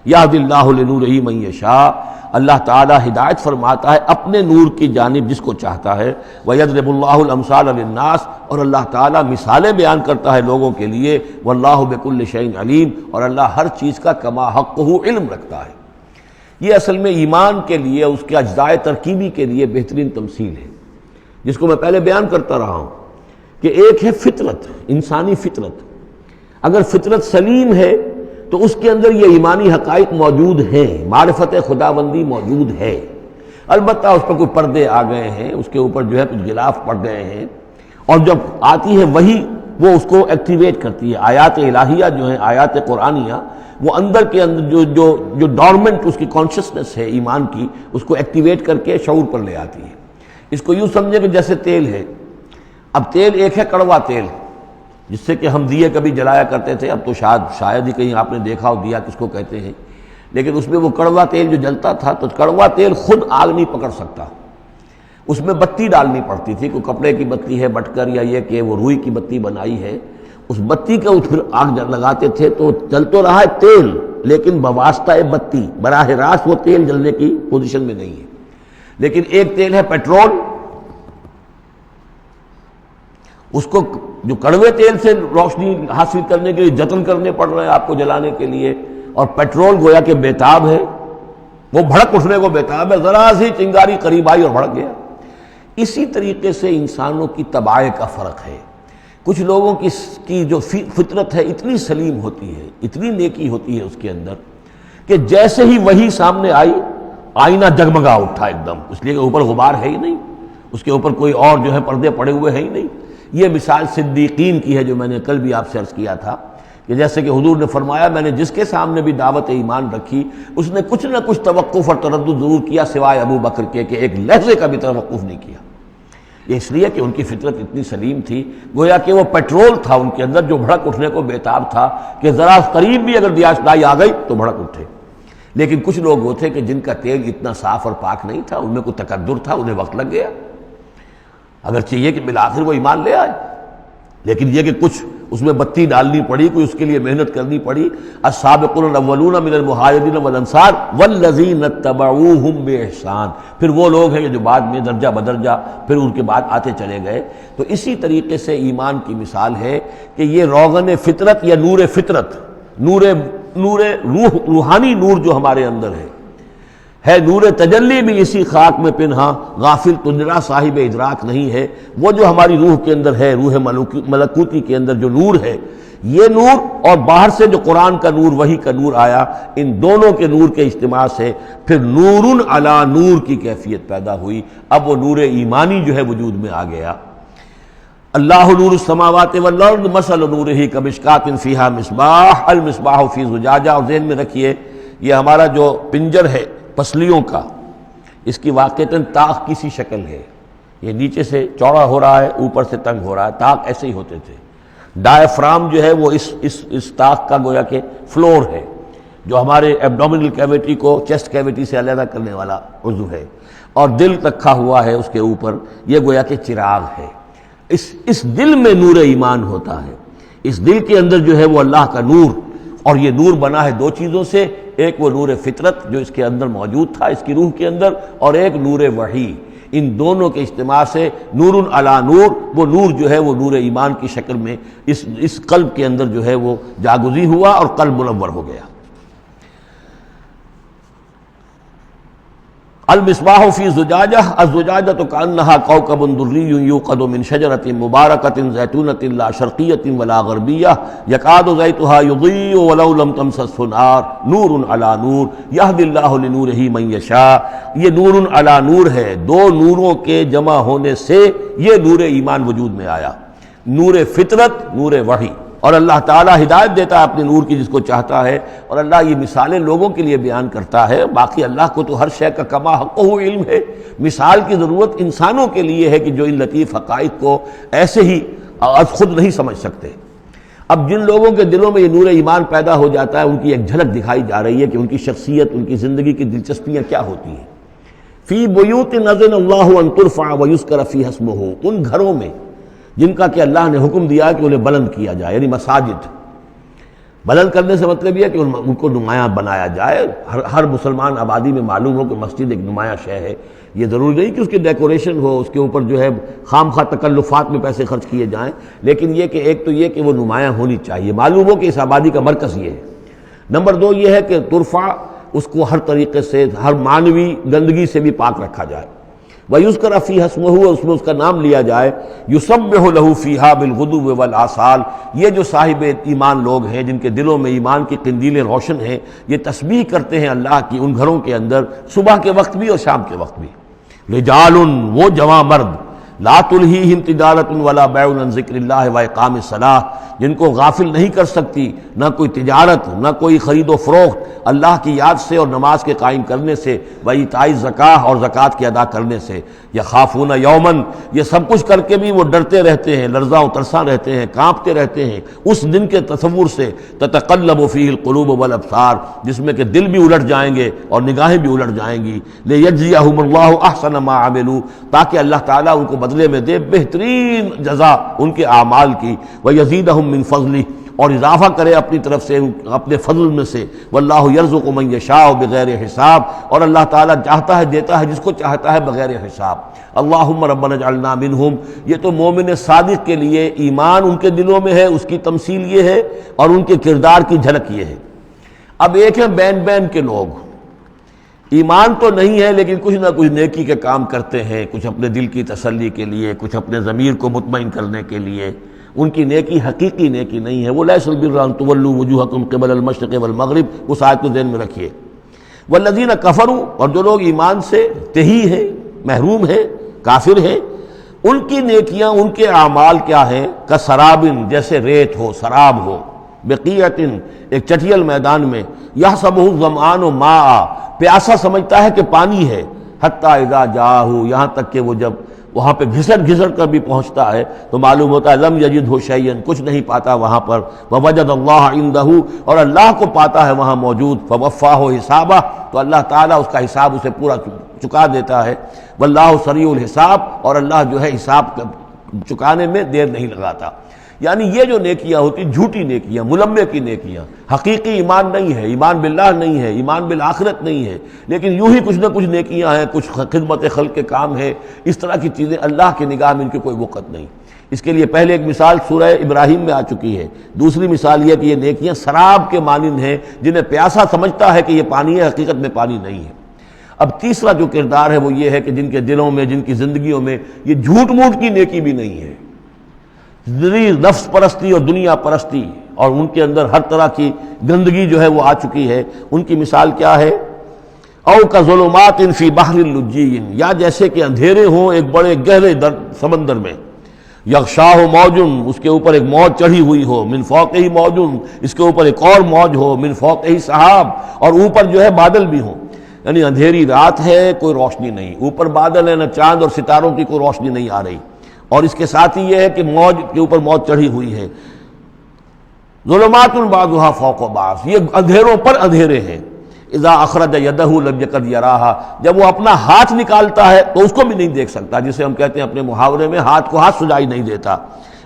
یہدی اللہ لنورہ من یشاء، اللہ تعالیٰ ہدایت فرماتا ہے اپنے نور کی جانب جس کو چاہتا ہے، وَيَضْرِبُ اللَّهُ الْأَمْثَالَ لِلنَّاسِ، اور اللہ تعالیٰ مثالیں بیان کرتا ہے لوگوں کے لیے، وَاللَّهُ بِكُلِّ شَيْءٍ عَلِيمٌ، اور اللہ ہر چیز کا کما حقہ علم رکھتا ہے۔ یہ اصل میں ایمان کے لیے، اس کے اجزائے ترکیبی کے لیے بہترین تمثیل ہے، جس کو میں پہلے بیان کرتا رہا ہوں کہ ایک ہے فطرت، انسانی فطرت، اگر فطرت سلیم ہے تو اس کے اندر یہ ایمانی حقائق موجود ہیں، معرفت خداوندی موجود ہے، البتہ اس پر کوئی پردے آ گئے ہیں، اس کے اوپر جو ہے کچھ غلاف پڑ گئے ہیں، اور جب آتی ہے وہی وہ اس کو ایکٹیویٹ کرتی ہے، آیات الہیہ جو ہیں، آیات قرآنیہ، وہ اندر کے اندر جو ڈورمنٹ اس کی کانشسنس ہے ایمان کی، اس کو ایکٹیویٹ کر کے شعور پر لے آتی ہے۔ اس کو یوں سمجھے کہ جیسے تیل ہے، اب تیل ایک ہے کڑوا تیل، جس سے کہ ہم دیے کبھی جلایا کرتے تھے، اب تو شاید ہی کہیں آپ نے دیکھا ہو دیا کس کو کہتے ہیں، لیکن اس میں وہ کڑوا تیل جو جلتا تھا تو کڑوا تیل خود آگ نہیں پکڑ سکتا، اس میں بتی ڈالنی پڑتی تھی، کوئی کپڑے کی بتی ہے بٹکر، یا یہ کہ وہ روئی کی بتی بنائی ہے، اس بتی کا پھر آگ لگاتے تھے تو جل تو رہا ہے تیل، لیکن بواسطہ بتی، براہ راست وہ تیل جلنے کی پوزیشن میں نہیں ہے۔ لیکن ایک تیل ہے پیٹرول، اس کو جو کڑوے تیل سے روشنی حاصل کرنے کے لیے جتن کرنے پڑ رہے ہیں آپ کو جلانے کے لیے، اور پیٹرول گویا کہ بیتاب ہے، وہ بھڑک اٹھنے کو بیتاب ہے، ذرا سی چنگاری قریب آئی اور بھڑک گیا۔ اسی طریقے سے انسانوں کی طباع کا فرق ہے، کچھ لوگوں کی جو فطرت ہے اتنی سلیم ہوتی ہے، اتنی نیکی ہوتی ہے اس کے اندر کہ جیسے ہی وہی سامنے آئی، آئینہ جگمگا اٹھا ایک دم، اس لیے کہ اوپر غبار ہے ہی نہیں، اس کے اوپر کوئی اور جو ہے پردے پڑے ہوئے ہیں ہی نہیں۔ یہ مثال صدیقین کی ہے جو میں نے کل بھی آپ سے عرض کیا تھا کہ جیسے کہ حضور نے فرمایا میں نے جس کے سامنے بھی دعوت ایمان رکھی اس نے کچھ نہ کچھ توقف اور تردد ضرور کیا، سوائے ابو بکر کے کہ ایک لحظے کا بھی توقف نہیں کیا۔ یہ اس لیے کہ ان کی فطرت اتنی سلیم تھی، گویا کہ وہ پیٹرول تھا ان کے اندر جو بھڑک اٹھنے کو بیتاب تھا کہ ذرا قریب بھی اگر دیاسدائی آ گئی تو بھڑک اٹھے۔ لیکن کچھ لوگ وہ تھے کہ جن کا تیل اتنا صاف اور پاک نہیں تھا، ان میں کوئی تکدر تھا، انہیں وقت لگ گیا، اگر چاہیے کہ بالآخر وہ ایمان لے آئے، لیکن یہ کہ کچھ اس میں بتی ڈالنی پڑی، کوئی اس کے لیے محنت کرنی پڑی۔ السابقون الاولون من المہاجرین والانصار والذین اتبعوہم بإحسان، پھر وہ لوگ ہیں جو بعد میں درجہ بدرجہ پھر ان کے بعد آتے چلے گئے۔ تو اسی طریقے سے ایمان کی مثال ہے کہ یہ روغن فطرت یا نور فطرت، نور روح، روحانی نور جو ہمارے اندر ہے نور تجلی بھی اسی خاک میں پنہاں، غافل تجرا صاحب ادراک نہیں ہے۔ وہ جو ہماری روح کے اندر ہے، روح ملکوتی کے اندر جو نور ہے، یہ نور اور باہر سے جو قرآن کا نور، وحی کا نور آیا، ان دونوں کے نور کے اجتماع سے پھر نور علی نور کی کیفیت پیدا ہوئی۔ اب وہ نور ایمانی جو ہے وجود میں آ گیا۔ اللہ نور السماوات والارض مثل نورہ کمشکاۃ فیہا مصباح المصباح فی زجاجہ، اور ذہن میں رکھیے یہ ہمارا جو پنجر ہے پسلیوں کا، اس کی واقعتاً طاق کی سی شکل ہے، یہ نیچے سے چوڑا ہو رہا ہے، اوپر سے تنگ ہو رہا ہے، طاق ایسے ہی ہوتے تھے۔ ڈائفرام جو ہے وہ اس طاق کا گویا کہ فلور ہے، جو ہمارے ایبڈومینل کیویٹی کو چیسٹ کیویٹی سے علیحدہ کرنے والا عضو ہے، اور دل رکھا ہوا ہے اس کے اوپر، یہ گویا کہ چراغ ہے۔ اس دل میں نور ایمان ہوتا ہے، اس دل کے اندر جو ہے وہ اللہ کا نور، اور یہ نور بنا ہے دو چیزوں سے، ایک وہ نور فطرت جو اس کے اندر موجود تھا اس کی روح کے اندر، اور ایک نور وحی۔ ان دونوں کے اجتماع سے نور علی نور، وہ نور جو ہے وہ نور ایمان کی شکل میں اس قلب کے اندر جو ہے وہ جاگزی ہوا اور قلب منور ہو گیا۔ المصباح فی زجاجہ الزجاجۃ کأنہا کوکب دری یوقد من شجرۃ مبارکۃ زیتونۃ لا شرقیۃ ولا غربیہ یکاد زیتها یضیء ولو لم تمسسہ نار نور علی نور یہدی اللہ لنورہ من یشاء. یہ نور علی نور ہے، دو نوروں کے جمع ہونے سے یہ نور ایمان وجود میں آیا، نور فطرت، نور وحی. اور اللہ تعالیٰ ہدایت دیتا ہے اپنے نور کی جس کو چاہتا ہے، اور اللہ یہ مثالیں لوگوں کے لیے بیان کرتا ہے. باقی اللہ کو تو ہر شے کا کما حقہ علم ہے. مثال کی ضرورت انسانوں کے لیے ہے کہ جو ان لطیف حقائق کو ایسے ہی خود نہیں سمجھ سکتے. اب جن لوگوں کے دلوں میں یہ نور ایمان پیدا ہو جاتا ہے، ان کی ایک جھلک دکھائی جا رہی ہے کہ ان کی شخصیت، ان کی زندگی کی دلچسپیاں کیا ہوتی ہیں. فی بیوت اذن اللہ ان ترفع ویذکر فیہا اسمہ، ان گھروں میں جن کا کہ اللہ نے حکم دیا کہ انہیں بلند کیا جائے، یعنی مساجد. بلند کرنے سے مطلب یہ ہے کہ ان کو نمایاں بنایا جائے. ہر مسلمان آبادی میں معلوم ہو کہ مسجد ایک نمایاں شے ہے. یہ ضروری نہیں کہ اس کی ڈیکوریشن ہو، اس کے اوپر جو ہے خام خواہ تکلفات میں پیسے خرچ کیے جائیں، لیکن یہ کہ ایک تو یہ کہ وہ نمایاں ہونی چاہیے، معلوم ہو کہ اس آبادی کا مرکز یہ ہے. نمبر دو یہ ہے کہ ترفع، اس کو ہر طریقے سے، ہر معنوی گندگی سے بھی پاک رکھا جائے. وَيُذْكَرَ فِيهَا اسْمُهُ، اس میں اس کا نام لیا جائے. يُسَبِّحُ لَهُ فِيهَا بِالْغُدُوِّ وَالْآصَالِ، یہ جو صاحب ایمان لوگ ہیں جن کے دلوں میں ایمان کی قندیلیں روشن ہیں، یہ تسبیح کرتے ہیں اللہ کی ان گھروں کے اندر، صبح کے وقت بھی اور شام کے وقت بھی. رجال، وہ جواں مرد، لا تلہیہم تجارت ولا بیع عن ذکر اللہ واقام الصلاۃ، جن کو غافل نہیں کر سکتی نہ کوئی تجارت، نہ کوئی خرید و فروخت اللہ کی یاد سے اور نماز کے قائم کرنے سے، وایتاء الزکاۃ اور زکوٰۃ کے ادا کرنے سے. یخافون یومن، یہ سب کچھ کر کے بھی وہ ڈرتے رہتے ہیں، لرزاں و ترساں رہتے ہیں، کانپتے رہتے ہیں اس دن کے تصور سے. تتقلب فیہ القلوب والابصار، جس میں کہ دل بھی الٹ جائیں گے اور نگاہیں بھی الٹ جائیں گی. لیجزیہم اللہ احسن ما عملوا، تاکہ اللہ تعالیٰ ان کو بدلے میں دے بہترین جزا ان کے اعمال کی. وَيَزِيدَهُم مِّن فَضْلِهِ، اور اضافہ کرے اپنی طرف سے اپنے فضل میں سے. وَاللَّهُ يَرْزُقُ مَن يَشَاءُ بِغَيْرِ حساب، اور اللہ تعالیٰ چاہتا ہے دیتا ہے جس کو چاہتا ہے بغیر حساب. اللہم ربنا اجعلنا منہم، یہ تو مومن صادق کے لیے ایمان ان کے دلوں میں ہے، اس کی تمثیل یہ ہے، اور ان کے کردار کی جھلک یہ ہے. اب ایک ہے بین بین کے لوگ، ایمان تو نہیں ہے لیکن کچھ نہ کچھ نیکی کے کام کرتے ہیں، کچھ اپنے دل کی تسلی کے لیے، کچھ اپنے ضمیر کو مطمئن کرنے کے لیے. ان کی نیکی حقیقی نیکی نہیں ہے. وہ لیس البر ان تولوا وجوہکم قبل المشرق والمغرب، اس آیت کو ذہن میں رکھیے. والذین کفروا، اور جو لوگ ایمان سے تہی ہیں، محروم ہیں، کافر ہیں، ان کی نیکیاں، ان کے اعمال کیا ہیں؟ کسرابن، جیسے ریت ہو، سراب ہو، بقیعۃ، ایک چٹیل میدان میں، یحسبہ الظمآن ماء، پیاسا سمجھتا ہے کہ پانی ہے، حتی اذا جاءہ، یہاں تک کہ وہ جب وہاں پہ گھسٹ کر بھی پہنچتا ہے تو معلوم ہوتا ہے لم یجدہ شیئا، کچھ نہیں پاتا وہاں پر. ووجد اللہ عندہ، اور اللہ کو پاتا ہے وہاں موجود. فوفاہ حسابہ، تو اللہ تعالیٰ اس کا حساب اسے پورا چکا دیتا ہے. واللہ سریع الحساب، اور اللہ جو ہے حساب چکانے میں دیر نہیں لگاتا. یعنی یہ جو نیکیاں ہوتی، جھوٹی نیکیاں، ملمے کی نیکیاں، حقیقی ایمان نہیں ہے، ایمان باللہ نہیں ہے، ایمان بالآخرت نہیں ہے، لیکن یوں ہی کچھ نہ کچھ نیکیاں ہیں، کچھ خدمت خلق کے کام ہے. اس طرح کی چیزیں اللہ کی نگاہ میں ان کی کوئی وقت نہیں. اس کے لیے پہلے ایک مثال سورہ ابراہیم میں آ چکی ہے. دوسری مثال یہ کہ یہ نیکیاں سراب کے مانند ہیں، جنہیں پیاسا سمجھتا ہے کہ یہ پانی ہے، حقیقت میں پانی نہیں ہے. اب تیسرا جو کردار ہے وہ یہ ہے کہ جن کے دلوں میں، جن کی زندگیوں میں یہ جھوٹ موٹ کی نیکی بھی نہیں ہے، نفس پرستی اور دنیا پرستی، اور ان کے اندر ہر طرح کی گندگی جو ہے وہ آ چکی ہے. ان کی مثال کیا ہے؟ او کظلمات فی بحر اللجی، یا جیسے کہ اندھیرے ہوں ایک بڑے گہرے سمندر میں. یغشاہ موج، اس کے اوپر ایک موج چڑھی ہوئی ہو. من فوقہ موج، اس کے اوپر ایک اور موج ہو. من فوقہ سحاب، اور اوپر جو ہے بادل بھی ہوں. یعنی اندھیری رات ہے، کوئی روشنی نہیں، اوپر بادل ہے، نہ چاند اور ستاروں کی کوئی روشنی نہیں آ رہی. اور اس کے ساتھ ہی یہ ہے کہ موج کے اوپر موج چڑھی ہوئی ہے. ظلمات بعضها فوق بعض، یہ اندھیروں پر اندھیرے ہیں. اذا اخرج یدہ لم یکد یراہا، جب وہ اپنا ہاتھ نکالتا ہے تو اس کو بھی نہیں دیکھ سکتا، جسے ہم کہتے ہیں اپنے محاورے میں ہاتھ کو ہاتھ سجائی نہیں دیتا.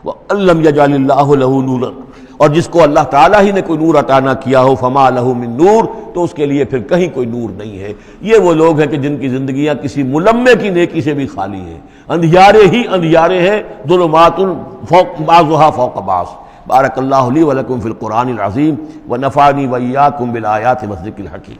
وَأَلَّمْ يَجْعَلِ اللَّهُ لَهُ نُورًا، اور جس کو اللہ تعالیٰ ہی نے کوئی نور عطا نہ کیا ہو، فما لہ من نور، تو اس کے لیے پھر کہیں کوئی نور نہیں ہے. یہ وہ لوگ ہیں کہ جن کی زندگیاں کسی ملمے کی نیکی سے بھی خالی ہیں، اندھیارے ہی اندھیارے ہیں. ظلمات فوق بعضها فوق بعض. بارک اللہ لی ولکم فی القرآن العظیم ونفعنی وإیاکم بالآیات والذکر الحکیم.